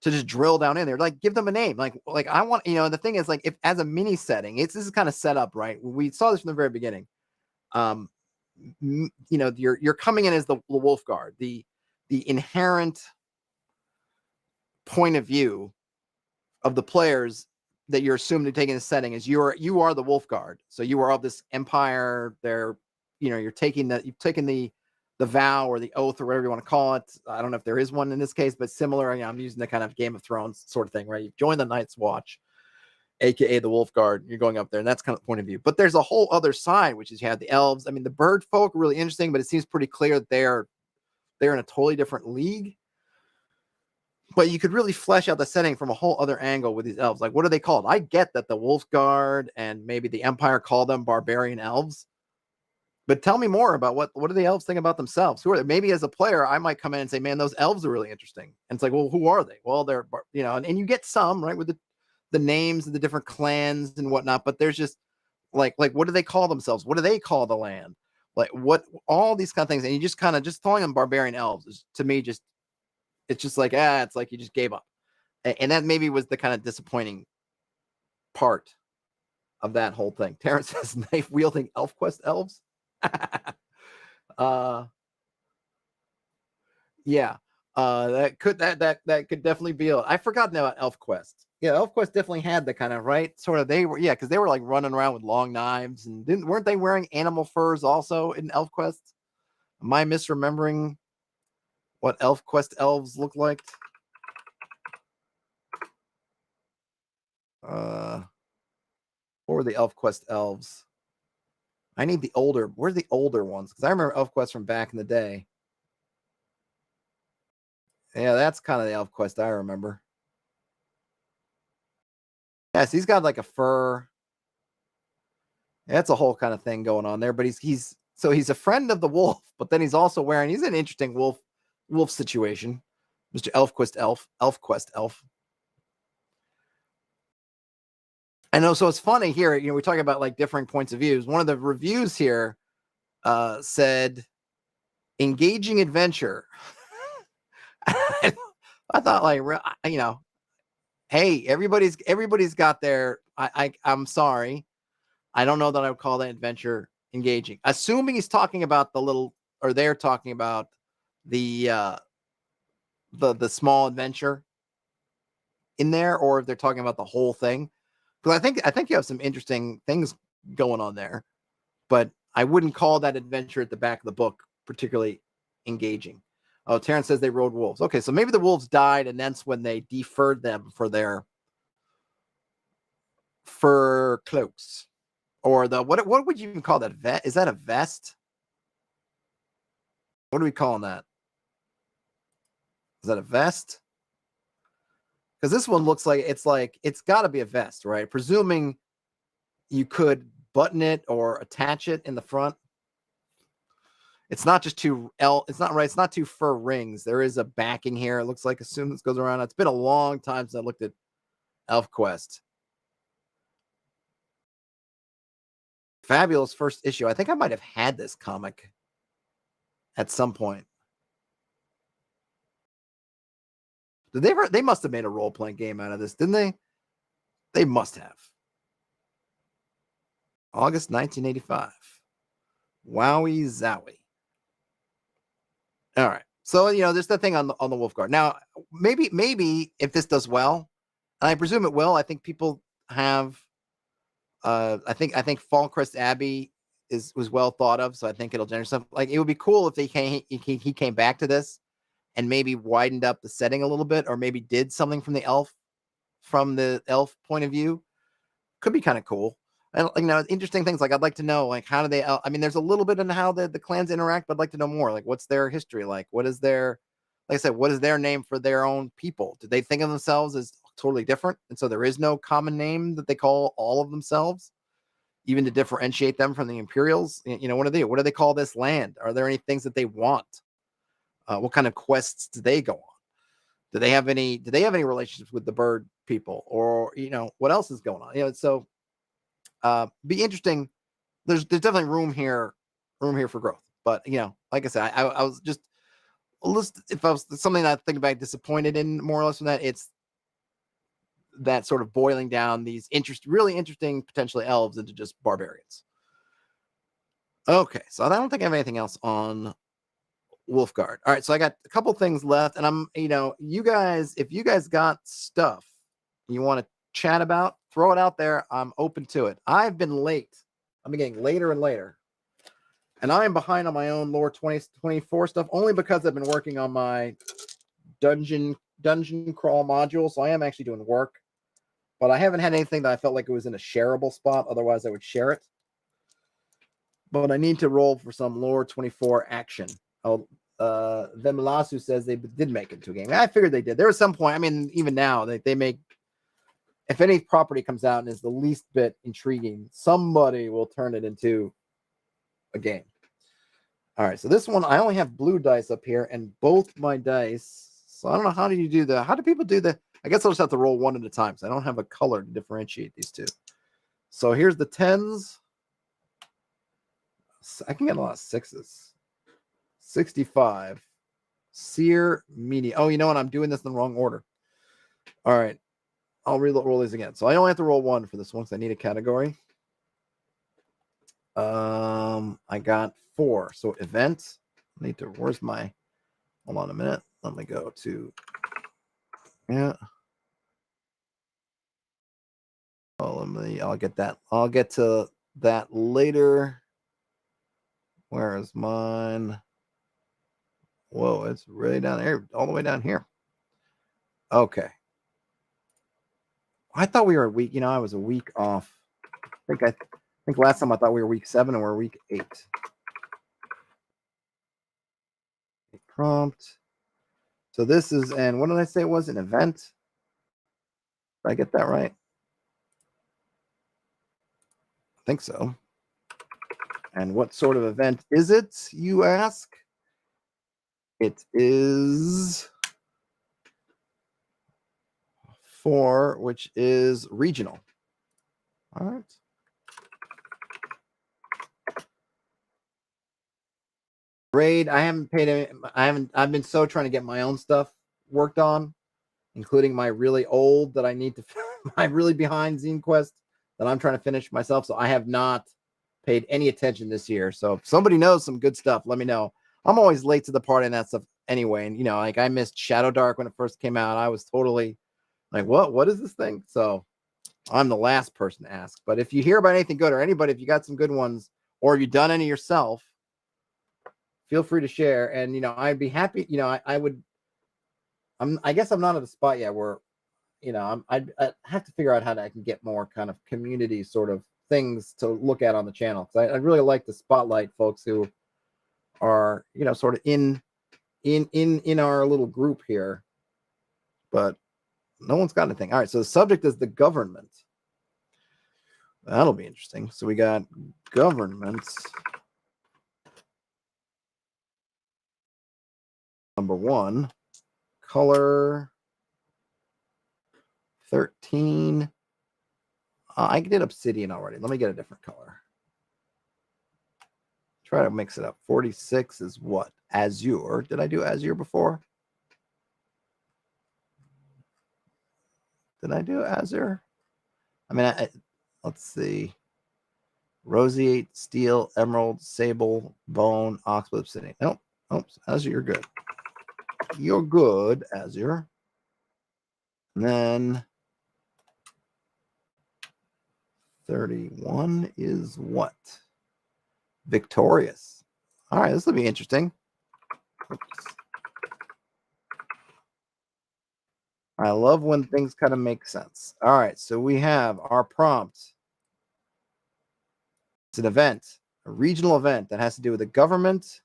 to just drill down in there. Like, give them a name. Like I want, the thing is, like, if as a mini setting, this is kind of set up, right? We saw this from the very beginning. You're coming in as the Wolfguard. The inherent point of view of the players that you're assumed to take in the setting is you are the Wolfguard. So you are of this empire. You've taken the the vow or the oath or whatever you want to call it. I don't know if there is one in this case, but similar. I'm using the kind of Game of Thrones sort of thing, right? You join the Night's Watch, aka the Wolfguard. You're going up there, and that's kind of the point of view. But there's a whole other side, which is you have the elves. I mean, the bird folk are really interesting, but it seems pretty clear that they're in a totally different league. But you could really flesh out the setting from a whole other angle with these elves. Like, what are they called? I get that the Wolfguard and maybe the Empire call them barbarian elves. But tell me more about what do the elves think about themselves? Who are they? Maybe as a player, I might come in and say, man, those elves are really interesting. And it's like, well, who are they? Well, they're, and you get some, right, with the names of the different clans and whatnot. But there's just like, what do they call themselves? What do they call the land? Like, what, all these kind of things. And you just kind of just calling them barbarian elves is, to me, just, it's just like, it's like you just gave up. And that maybe was the kind of disappointing part of that whole thing. Terrence says knife wielding ElfQuest elves. Yeah. That could definitely be I forgot about ElfQuest. Yeah, ElfQuest definitely had the kind of right sort of, they were, yeah, because they were like running around with long knives, and weren't they wearing animal furs also in ElfQuest? Am I misremembering what ElfQuest elves look like? What were the ElfQuest elves? I need the older. Where's the older ones? Because I remember ElfQuest from back in the day. Yeah, that's kind of the ElfQuest I remember. Yes, he's got like a fur. That's a whole kind of thing going on there. But he's a friend of the wolf, but then he's also wearing. He's an interesting wolf situation. Mr. ElfQuest elf. I know. So it's funny here. We're talking about like differing points of views. One of the reviews here said, engaging adventure. I thought, like, hey, everybody's got their. I'm sorry, I don't know that I would call that adventure engaging. Assuming he's talking about they're talking about the small adventure in there, or if they're talking about the whole thing. Because I think you have some interesting things going on there, but I wouldn't call that adventure at the back of the book particularly engaging. Oh, Terrence says they rode wolves. Okay, so maybe the wolves died, and that's when they deferred them for their fur cloaks, or the what would you even call that? Is that a vest? What are we calling that? Is that a vest? Because this one looks like it's got to be a vest, right? Presuming you could button it or attach it in the front. It's not just it's not right. It's not two fur rings. There is a backing here. It looks like, assume this goes around. It's been a long time since I looked at ElfQuest. Fabulous first issue. I think I might have had this comic at some point. Did they ever? They must have made a role-playing game out of this, didn't they? They must have. August 1985. Wowie zowie. All right. So, there's the thing on the Wolfguard. Now, maybe if this does well, and I presume it will, I think people have I think Fallcrest Abbey was well thought of, so I think it'll generate stuff. Like, it would be cool if he came back to this and maybe widened up the setting a little bit, or maybe did something from the elf point of view. Could be kind of cool. And interesting things, like, I'd like to know, like, how do they, I mean, there's a little bit on how the clans interact, but I'd like to know more. Like, what's their history like? What is their, like I said, what is their name for their own people? Do they think of themselves as totally different, and so there is no common name that they call all of themselves, even to differentiate them from the Imperials? What do they call this land? Are there any things that they want? What kind of quests do they go on? Do they have any relationships with the bird people, or what else is going on? So be interesting. There's definitely room here for growth. But like I said, I was just if I was something that I think about disappointed in, more or less, from that, it's that sort of boiling down these really interesting potentially elves into just barbarians. Okay, so I don't think I have anything else on Wolfguard. All right, so I got a couple things left, and I'm, you guys, if you guys got stuff you want to chat about, throw it out there. I'm open to it. I've been late. I'm getting later and later. And I am behind on my own Lore 2024 stuff only because I've been working on my dungeon crawl module. So I am actually doing work, but I haven't had anything that I felt like it was in a shareable spot. Otherwise, I would share it. But I need to roll for some Lore 24 action. Oh, Vemelasu says they did make it into a game. I figured they did. There was some point. I mean, even now they make. If any property comes out and is the least bit intriguing, somebody will turn it into a game. All right, so this one, I only have blue dice up here, and both my dice. So I don't know, how do you do that? How do people do that? I guess I'll just have to roll one at a time, so I don't have a color to differentiate these two. So here's the 10s. I can get a lot of 6s. 65. Sear, medium. Oh, you know what? I'm doing this in the wrong order. All right. I'll roll these again. So I only have to roll one for this one because I need a category. I got 4. So event. I need to, where's my, hold on a minute. Let me go to, yeah. Oh, I'll get that. I'll get to that later. Where is mine? Whoa, it's really down there, all the way down here. Okay. I thought we were a week, I was a week off. I think last time I thought we were week 7 and we're week 8. Prompt. So this is, and what did I say it was? An event? Did I get that right? I think so. And what sort of event is it, you ask? It is 4, which is regional. All right. Raid, I haven't paid any, I've been so trying to get my own stuff worked on, including my really old that I need to, my really behind zine quest that I'm trying to finish myself. So I have not paid any attention this year. So if somebody knows some good stuff, let me know. I'm always late to the party and that stuff anyway. And, like I missed Shadow Dark when it first came out. I was totally like, what is this thing? So I'm the last person to ask. But if you hear about anything good, or anybody, if you got some good ones, or you've done any yourself, feel free to share. And, I'd be happy. I guess I'm not at a spot yet where, I have to figure out how I can get more kind of community sort of things to look at on the channel. Because I really like to spotlight folks who are, sort of in our little group here. But no one's got anything. All right. So the subject is the government. That'll be interesting. So we got governments. Number 1, color 13. I did obsidian already. Let me get a different color. Try to mix it up. 46 is what? Azure. Did I do Azure before? Did I do Azure? I mean, let's see. Roseate, steel, emerald, sable, bone, oxwood, obsidian. Nope. Oops. Azure, you're good. You're good, Azure. And then 31 is what? Victorious. All right, this will be interesting. Oops. I love when things kind of make sense. All right, so we have our prompt. It's an event, a regional event that has to do with the government,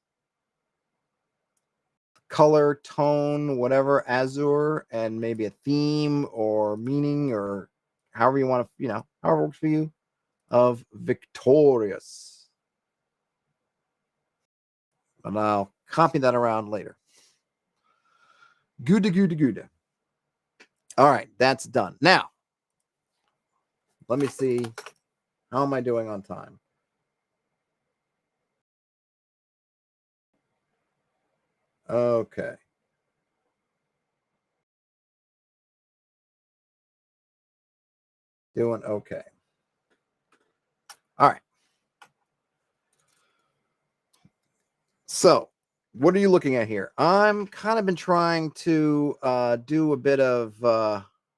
color, tone, whatever, azure, and maybe a theme or meaning or however you want to, however it works for you, of victorious. But I'll copy that around later. Good. All right, that's done. Now, let me see. How am I doing on time? Okay. Doing okay. All right. So, what are you looking at here? I'm kind of been trying to do a bit of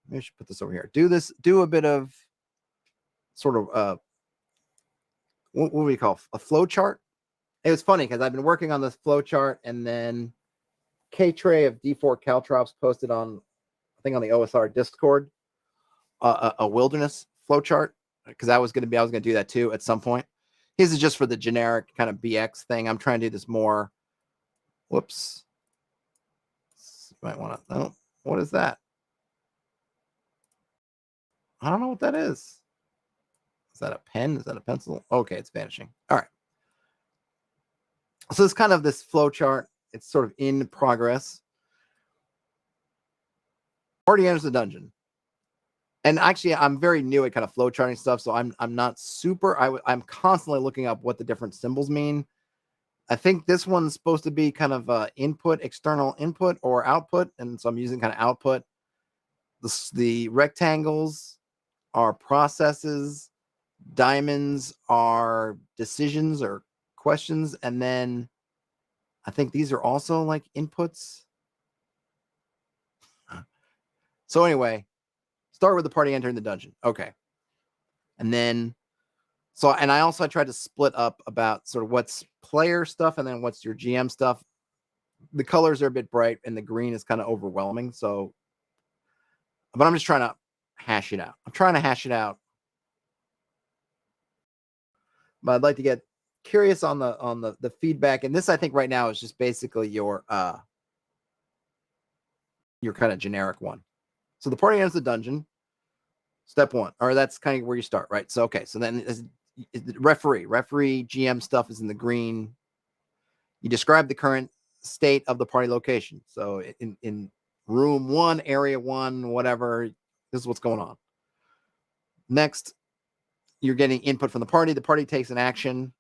maybe I should put this over here. Do a bit of sort of what do we call a flow chart? it was funny because I've been working on this flow chart, and then K-Tray of D4 Caltrops posted on, I think on the OSR Discord, a wilderness flow chart, because I was going to do that too at some point. His is just for the generic kind of BX thing. I'm trying to do this more. Whoops. You might want to. Oh, what is that? I don't know what that is. Is that a pen? Is that a pencil? Okay, it's vanishing. All right. So it's kind of this flow chart. It's sort of in progress. Party enters the dungeon. And actually, I'm very new at kind of flow charting stuff, so I'm not super. I'm constantly looking up what the different symbols mean. I think this one's supposed to be kind of input, external input or output, and so I'm using kind of output. The rectangles are processes, diamonds are decisions or questions, and then I think these are also like inputs. So anyway, start with the party entering the dungeon. Okay. And then, and I also tried to split up about sort of what's player stuff and then what's your GM stuff. The colors are a bit bright and the green is kind of overwhelming. So, but I'm just trying to hash it out. But I'd like to get curious on the feedback. And this, I think right now is just basically your kind of generic one. So the party enters the dungeon. Step one, or that's kind of where you start, right? So, okay. So then referee GM stuff is in the green. You describe the current state of the party location. So in room 1, area 1, whatever, this is what's going on. Next, you're getting input from the party. The party takes an action.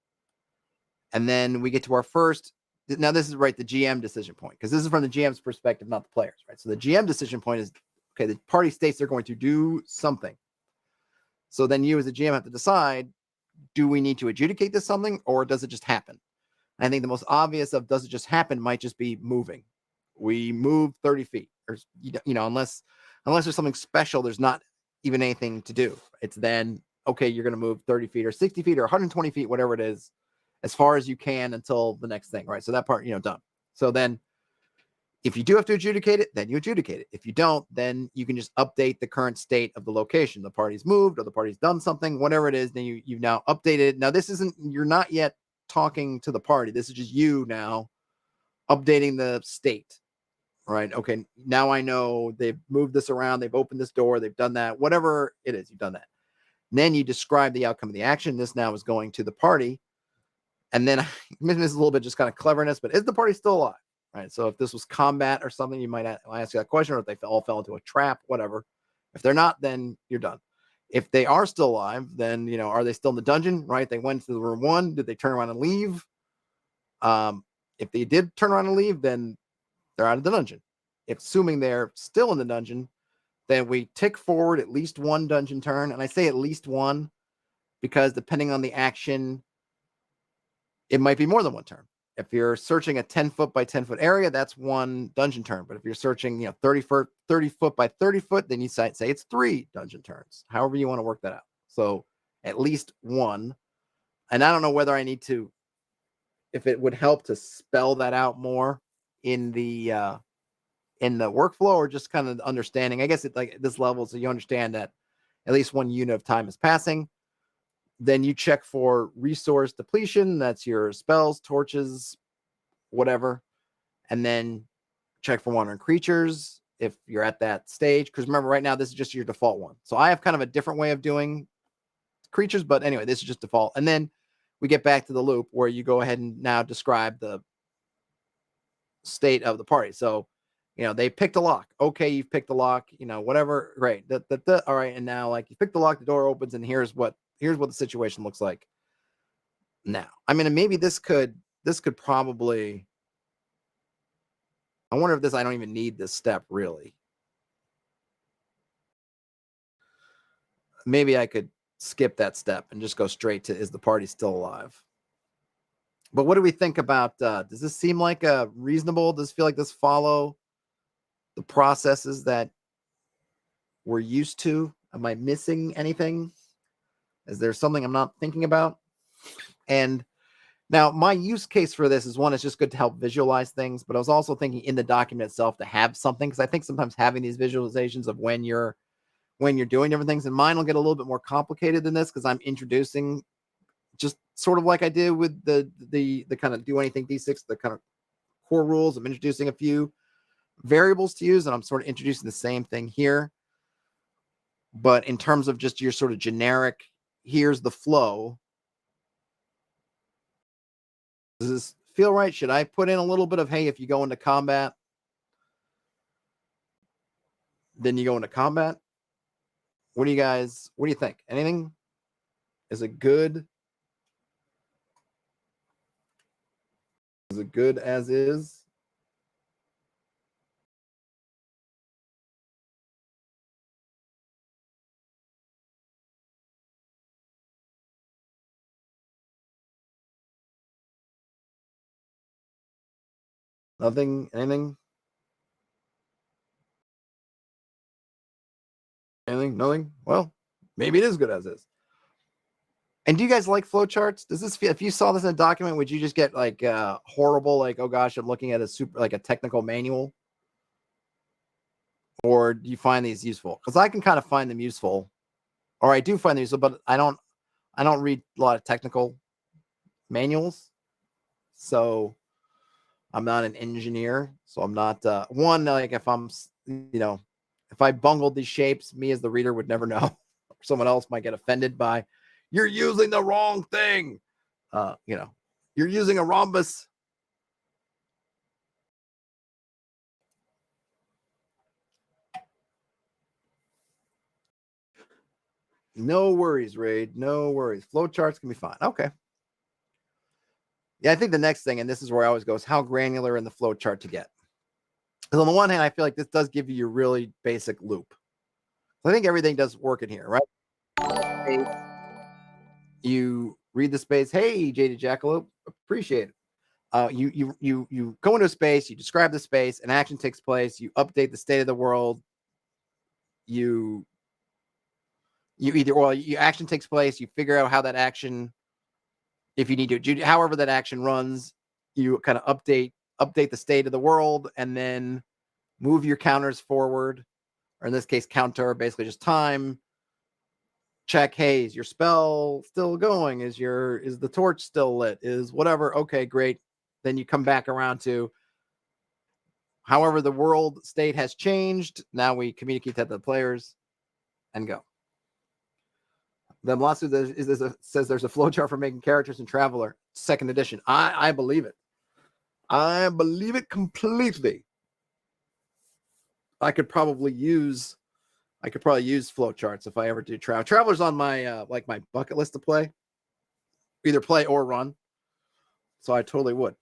And then we get to our first. Now, this is right, the GM decision point, because this is from the GM's perspective, not the players, right? So the GM decision point is, okay, the party states they're going to do something. So then you as a GM have to decide, do we need to adjudicate this something or does it just happen? And I think the most obvious of does it just happen might just be moving. We move 30 feet or, unless there's something special, there's not even anything to do. It's then, okay, you're going to move 30 feet or 60 feet or 120 feet, whatever it is, as far as you can until the next thing, right? So that part, done. So then if you do have to adjudicate it, then you adjudicate it. If you don't, then you can just update the current state of the location. The party's moved or the party's done something, whatever it is, then you've now updated. Now, you're not yet talking to the party. This is just you now updating the state, right? Okay, now I know they've moved this around. They've opened this door. They've done that. Whatever it is, you've done that. And then you describe the outcome of the action. This now is going to the party. And then this is a little bit just kind of cleverness, but is the party still alive? Right. So if this was combat or something, you might ask you that question, or if they all fell into a trap, whatever. If they're not, then you're done. If they are still alive, then, are they still in the dungeon? Right. They went to the room 1. Did they turn around and leave? If they did turn around and leave, then they're out of the dungeon. If assuming they're still in the dungeon, then we tick forward at least one dungeon turn. And I say at least one because depending on the action, it might be more than one turn. If you're searching a 10 foot by 10 foot area, that's one dungeon turn. But if you're searching, 30 foot by 30 foot, then you say it's 3 dungeon turns. However you want to work that out. So at least one. And I don't know whether I need to, if it would help to spell that out more in the workflow, or just kind of understanding. I guess it's like at this level, so you understand that at least one unit of time is passing. Then you check for resource depletion. That's your spells, torches, whatever. And then check for wandering creatures if you're at that stage. Because remember, right now, this is just your default one. So I have kind of a different way of doing creatures. But anyway, this is just default. And then we get back to the loop where you go ahead and now describe the state of the party. So, they picked a lock. Okay, you've picked the lock, whatever. Great. All right. And now, like, you pick the lock, the door opens, and here's what the situation looks like now. I mean, maybe this could probably, I wonder if I don't even need this step really. Maybe I could skip that step and just go straight to, is the party still alive? But what do we think about, does this seem like a reasonable, does it feel like this follow the processes that we're used to? Am I missing anything? Is there something I'm not thinking about? And Now, my use case for this is one, it's just good to help visualize things, but I was also thinking in the document itself to have something, because I think sometimes having these visualizations of when you're doing different things, and mine will get a little bit more complicated than this because I'm introducing, just sort of like I did with the kind of do anything D6, the kind of core rules. I'm introducing a few variables to use, and I'm sort of introducing the same thing here. But in terms of just your sort of generic, here's the flow. Does this feel right? Should I put in a little bit of, hey, if you go into combat, then you go into combat? What do you think? Anything? Is it good? Is it good as is? Nothing? Anything? Anything? Nothing? Well, maybe it is good as is. And do you guys like flowcharts? Does this feel, if you saw this in a document, would you just get like horrible, like, oh gosh, I'm looking at a super, like a technical manual? Or do you find these useful? Because I can kind of find them useful, or I do find them useful, but I don't read a lot of technical manuals. So I'm not an engineer. So I'm not one, like if I'm, if I bungled these shapes, me as the reader would never know. Someone else might get offended by, you're using the wrong thing. You're using a rhombus. No worries, Raid. No worries. Flowcharts can be fine. Okay. Yeah, I think the next thing, and this is where I always go, is how granular in the flowchart to get. Because on the one hand, I feel like this does give you your really basic loop. So I think everything does work in here, right? You read the space. Hey, Jaded Jackalope, appreciate it. You go into a space, you describe the space, an action takes place, you update the state of the world. You action takes place, you figure out how that action, if you need to, however that action runs, you kind of update the state of the world, and then move your counters forward, or in this case, counter, basically just time. Check, hey, is your spell still going? Is the torch still lit? Is whatever? Okay, great. Then you come back around to, however the world state has changed. Now we communicate that to the players and go. Then Lasso says there's a flowchart for making characters in Traveler, 2nd edition. I believe it. I believe it completely. I could probably use flowcharts if I ever do Travel. Traveler's on my my bucket list to play. Either play or run. So I totally would.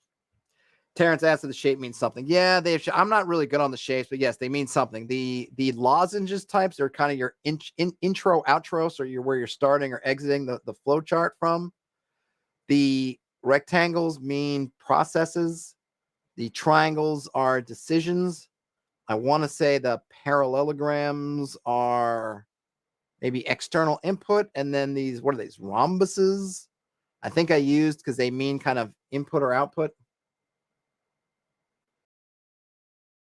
Terrence asked if the shape means something. Yeah, I'm not really good on the shapes, but yes, they mean something. The lozenges types are kind of your intro, outro, so where you're starting or exiting the flow chart from. The rectangles mean processes. The triangles are decisions. I want to say the parallelograms are maybe external input, and then these, what are these, rhombuses? I think I used because they mean kind of input or output.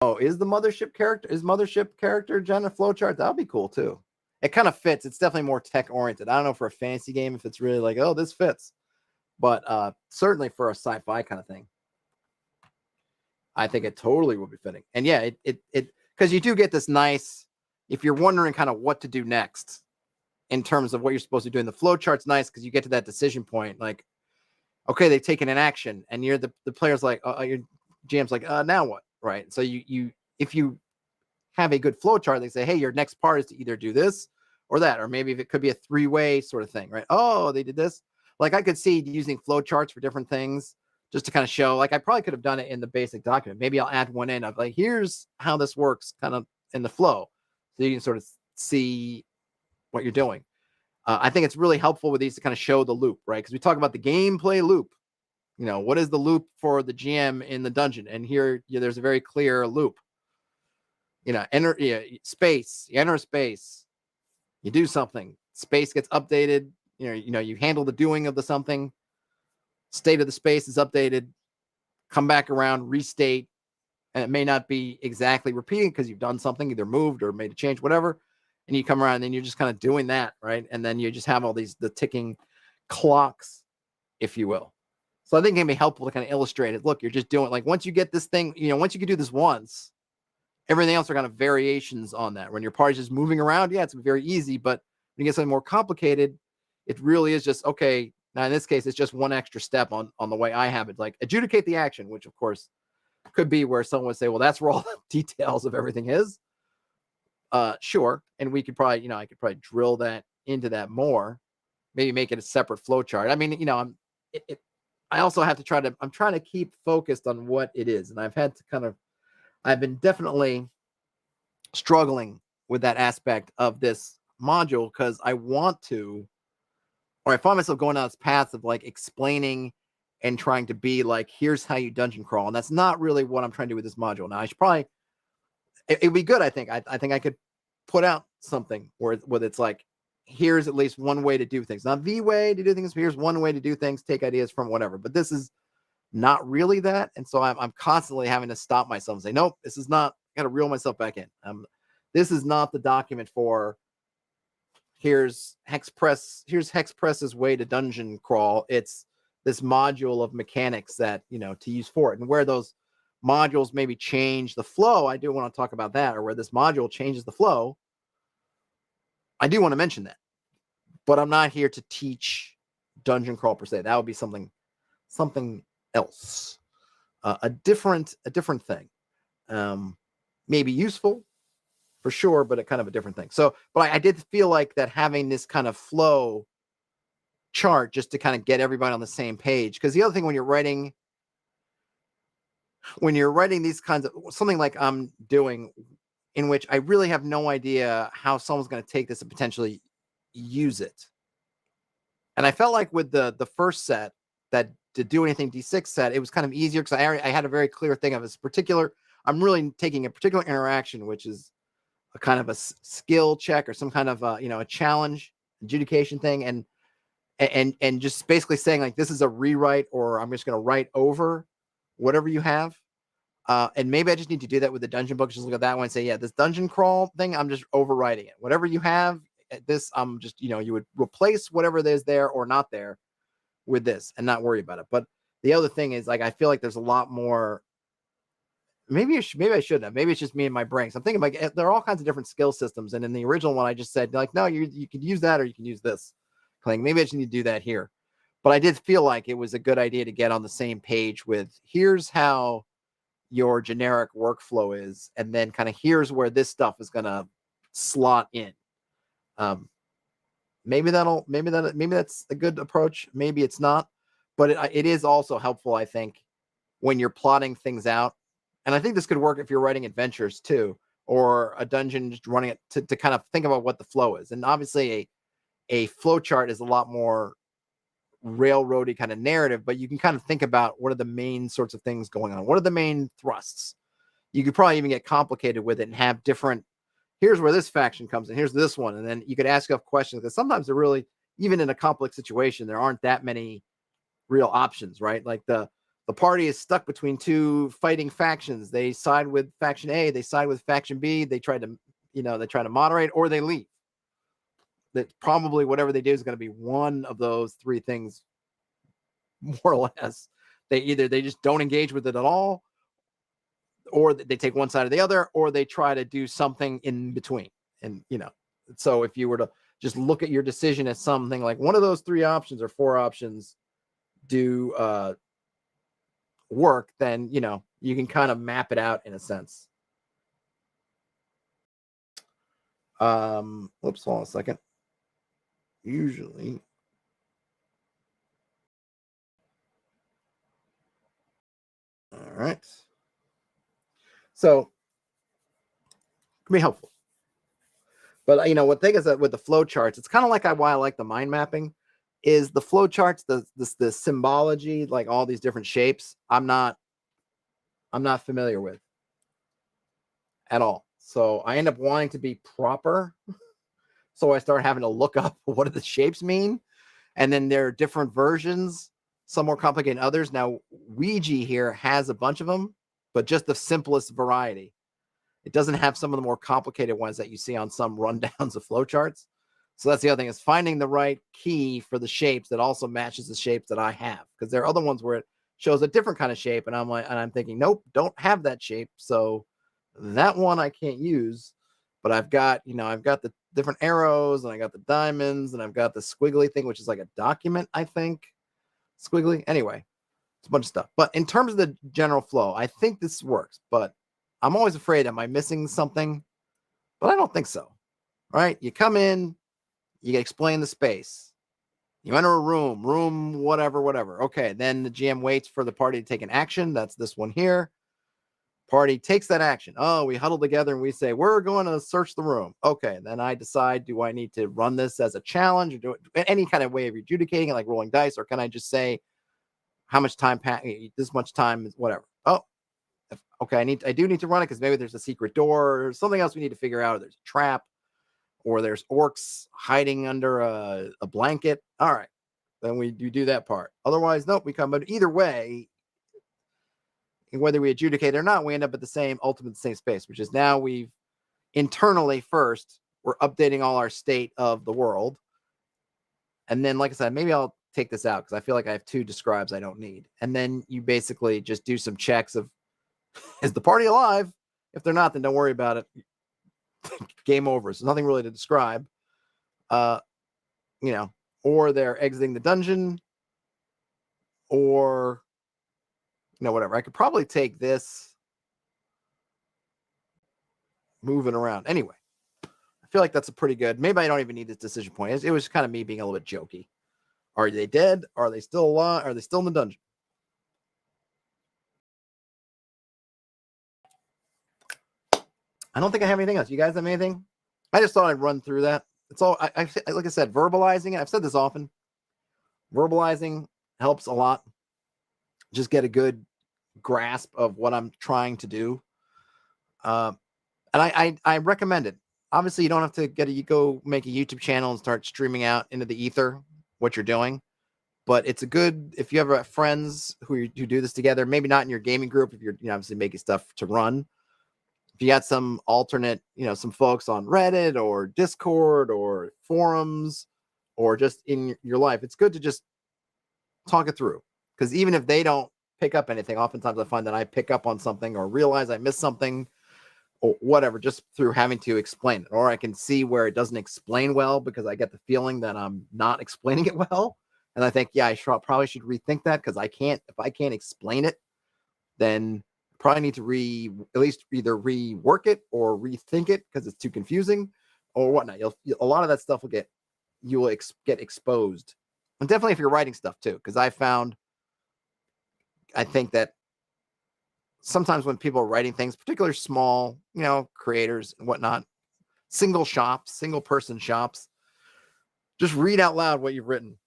Oh, is mothership character Jen a flowchart? That'll be cool too. It kind of fits. It's definitely more tech oriented. I don't know for a fantasy game if it's really like, oh, this fits, but certainly for a sci-fi kind of thing, I think it totally will be fitting. And yeah, it because you do get this nice, if you're wondering kind of what to do next in terms of what you're supposed to do in the flowchart's nice because you get to that decision point, like, okay, they've taken an action, and you're the player's like, your GM's like, now what? Right. So you if you have a good flow chart, they say, hey, your next part is to either do this or that, or maybe if it could be a 3-way sort of thing, right? Oh, they did this. Like I could see using flow charts for different things just to kind of show, like I probably could have done it in the basic document. Maybe I'll add one in of like, here's how this works kind of in the flow. So you can sort of see what you're doing. I think it's really helpful with these to kind of show the loop, right? Because we talk about the gameplay loop. What is the loop for the GM in the dungeon? And here, there's a very clear loop. Enter space. You enter a space. You do something. Space gets updated. You handle the doing of the something. state of the space is updated, come back around, restate, and it may not be exactly repeating because you've done something, either moved or made a change, whatever, and you come around and then you're just kind of doing that, right? And then you just have all the ticking clocks, if you will. So I think it can be helpful to kind of illustrate it. Look, you're just doing, like, once you get this thing, once you can do this once, everything else are kind of variations on that. When your party's just moving around, yeah, it's very easy, but when you get something more complicated, it really is just, okay, now in this case, it's just one extra step on the way I have it, like adjudicate the action, which of course could be where someone would say, well, that's where all the details of everything is. Sure. And we could probably, I could probably drill that into that more, maybe make it a separate flow chart. I mean, I also have to I'm trying to keep focused on what it is. And I've been definitely struggling with that aspect of this module because I find myself going down this path of like explaining and trying to be like, here's how you dungeon crawl. And that's not really what I'm trying to do with this module. Now, I should probably, it'd be good, I think. I think I could put out something where it's like, here's at least one way to do things. Not the way to do things, but here's one way to do things, take ideas from whatever. But this is not really that. And so I'm constantly having to stop myself and say, nope, this is not, I got to reel myself back in. This is not the document for, here's Hexpress's way to dungeon crawl. It's this module of mechanics that, to use for it. And where those modules maybe change the flow, I do want to talk about that, or where this module changes the flow. I do want to mention that, but I'm not here to teach dungeon crawl per se. That would be something else, a different thing. Maybe useful for sure, but a kind of a different thing. So, but I did feel like that having this kind of flow chart just to kind of get everybody on the same page. Because the other thing when you're writing these kinds of something like I'm doing, in which I really have no idea how someone's going to take this and potentially use it. And I felt like with the first set, that to do anything D6 set, it was kind of easier because I had a very clear thing of this particular, I'm really taking a particular interaction, which is a kind of a skill check or some kind of a challenge adjudication thing, and just basically saying like, this is a rewrite, or I'm just going to write over whatever you have. And maybe I just need to do that with the dungeon book. Just look at that one and say, yeah, this dungeon crawl thing, I'm just overwriting it. Whatever you have, this, I'm just, you would replace whatever it is there or not there with this and not worry about it. But the other thing is, like, I feel like there's a lot more. Maybe I shouldn't have. Maybe it's just me and my brain. So I'm thinking like there are all kinds of different skill systems. And in the original one, I just said like, no, you could use that or you can use this. Like, maybe I just need to do that here. But I did feel like it was a good idea to get on the same page with, here's how your generic workflow is, and then kind of here's where this stuff is going to slot in. Maybe that's a good approach. Maybe it's not, but it is also helpful, I think, when you're plotting things out. And I think this could work if you're writing adventures too, or a dungeon, just running it to kind of think about what the flow is. And obviously a flow chart is a lot more railroady kind of narrative, but you can kind of think about what are the main sorts of things going on. What are the main thrusts? You could probably even get complicated with it and have different, here's where this faction comes in, here's this one. And then you could ask yourself questions, because sometimes they're really, even in a complex situation, there aren't that many real options, right? Like the party is stuck between two fighting factions. They side with faction A, they side with faction B, they try to moderate, or they leave. That probably whatever they do is going to be one of those three things, more or less. They just don't engage with it at all, or they take one side or the other, or they try to do something in between. And, so if you were to just look at your decision as something like one of those three options or four options do work, then, you can kind of map it out in a sense. Hold on a second. Usually, all right. So, it can be helpful. But what thing is that with the flow charts, it's kind of like why I like the mind mapping, is the flow charts, the symbology, like all these different shapes. I'm not familiar with at all. So I end up wanting to be proper. So I start having to look up what do the shapes mean, and then there are different versions. some more complicated than others. Now, Ouija here has a bunch of them, but just the simplest variety. It doesn't have some of the more complicated ones that you see on some rundowns of flowcharts. So that's the other thing, is finding the right key for the shapes that also matches the shapes that I have. Because there are other ones where it shows a different kind of shape, and I'm thinking, nope, don't have that shape. So that one I can't use. But I've got the different arrows, and I got the diamonds, and I've got the squiggly thing, which is like a document, I think. Squiggly. Anyway, it's a bunch of stuff. But in terms of the general flow, I think this works. But I'm always afraid, am I missing something? But I don't think so. Right? You come in, you explain the space. You enter a room, whatever. Okay, then the GM waits for the party to take an action. That's this one here. Party takes that action. Oh, we huddle together and we say, we're going to search the room. Okay, then I decide, do I need to run this as a challenge, or do it any kind of way of adjudicating it, like rolling dice, or can I just say how much time, this much time is whatever. Oh, okay, I do need to run it because maybe there's a secret door or something else we need to figure out, or there's a trap, or there's orcs hiding under a blanket. All right, then we do that part. Otherwise, nope, we come. But either way, whether we adjudicate or not, we end up at the same space, which is now we've internally first, we're updating all our state of the world. And then, like I said, maybe I'll take this out because I feel like I have 2 describes I don't need. And then you basically just do some checks of, is the party alive? If they're not, then don't worry about it. Game over. So nothing really to describe. Or they're exiting the dungeon, or whatever. I could probably take this, move it around. Anyway, I feel like that's a pretty good. Maybe I don't even need this decision point. It was kind of me being a little bit jokey. Are they dead? Are they still alive? Are they still in the dungeon? I don't think I have anything else. You guys have anything? I just thought I'd run through that. It's all, I like I said, verbalizing it. I've said this often. Verbalizing helps a lot. Just get a good grasp of what I'm trying to do. And I recommend it. Obviously, you don't have to go make a YouTube channel and start streaming out into the ether what you're doing. But it's a good, if you have friends who do this together, maybe not in your gaming group, if you're obviously making stuff to run. If you got some alternate, some folks on Reddit or Discord or forums or just in your life, it's good to just talk it through. Because even if they don't pick up anything, oftentimes I find that I pick up on something or realize I missed something or whatever, just through having to explain it. Or I can see where it doesn't explain well because I get the feeling that I'm not explaining it well. And I think, yeah, I probably should rethink that, because if I can't explain it, then probably need to at least either rework it or rethink it because it's too confusing or whatnot. A lot of that stuff you will get exposed. And definitely if you're writing stuff too, because I think that sometimes when people are writing things, particularly small, creators and whatnot, single person shops, just read out loud what you've written.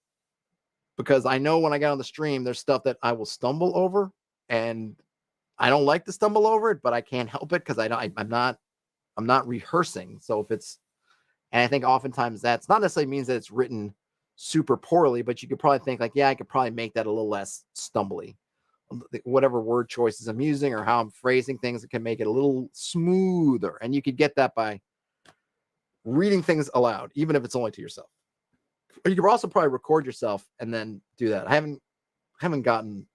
Because I know when I get on the stream, there's stuff that I will stumble over, and I don't like to stumble over it, but I can't help it because I'm not rehearsing. So and I think oftentimes that's not necessarily means that it's written super poorly, but you could probably think like, yeah, I could probably make that a little less stumbly. Whatever word choices I'm using or how I'm phrasing things, it can make it a little smoother. And you could get that by reading things aloud, even if it's only to yourself. Or you could also probably record yourself and then do that. I haven't gotten.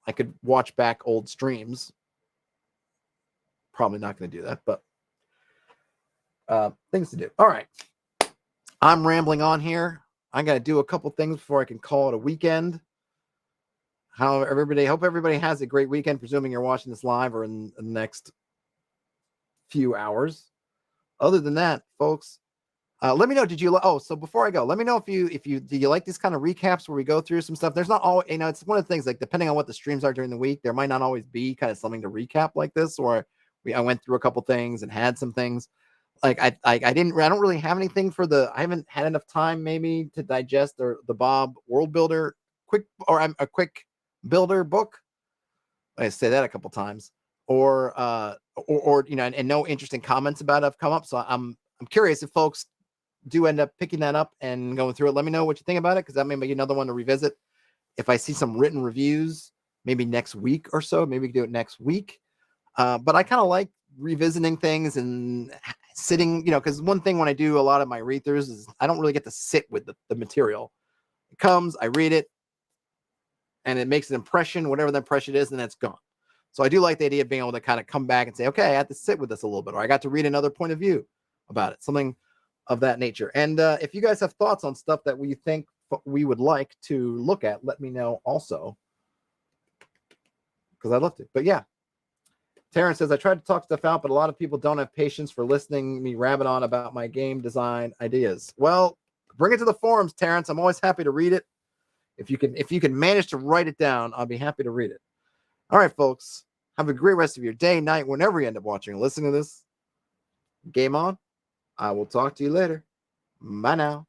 I could watch back old streams. Probably not going to do that, but things to do. All right, I'm rambling on here. I got to do a couple things before I can call it a weekend. Hope everybody has a great weekend, presuming you're watching this live or in the next few hours. Other than that, folks, let me know. So before I go, let me know if you do you like these kind of recaps where we go through some stuff? There's not always, it's one of the things, like, depending on what the streams are during the week, there might not always be kind of something to recap like this, or I went through a couple things and had some things. Like I don't really have anything I haven't had enough time maybe to digest the Bob World Builder a quick builder book. I say that a couple times, or and no interesting comments about it have come up. So I'm curious if folks do end up picking that up and going through it, let me know what you think about it, because that may be another one to revisit. If I see some written reviews, maybe next week or so, maybe we can do it next week. But I kind of like revisiting things and sitting, because one thing when I do a lot of my read-throughs is I don't really get to sit with the material. It comes, I read it, and it makes an impression, whatever the impression is, and that's gone. So I do like the idea of being able to kind of come back and say, okay, I had to sit with this a little bit, or I got to read another point of view about it, something of that nature. And if you guys have thoughts on stuff that we think we would like to look at, let me know also, because I'd love to. But yeah, Terrence says, I tried to talk stuff out, but a lot of people don't have patience for listening me rabbit on about my game design ideas. Well, bring it to the forums, Terrence. I'm always happy to read it. If you can manage to write it down, I'll be happy to read it. All right, folks. Have a great rest of your day, night, whenever you end up watching or listening to this. Game on. I will talk to you later. Bye now.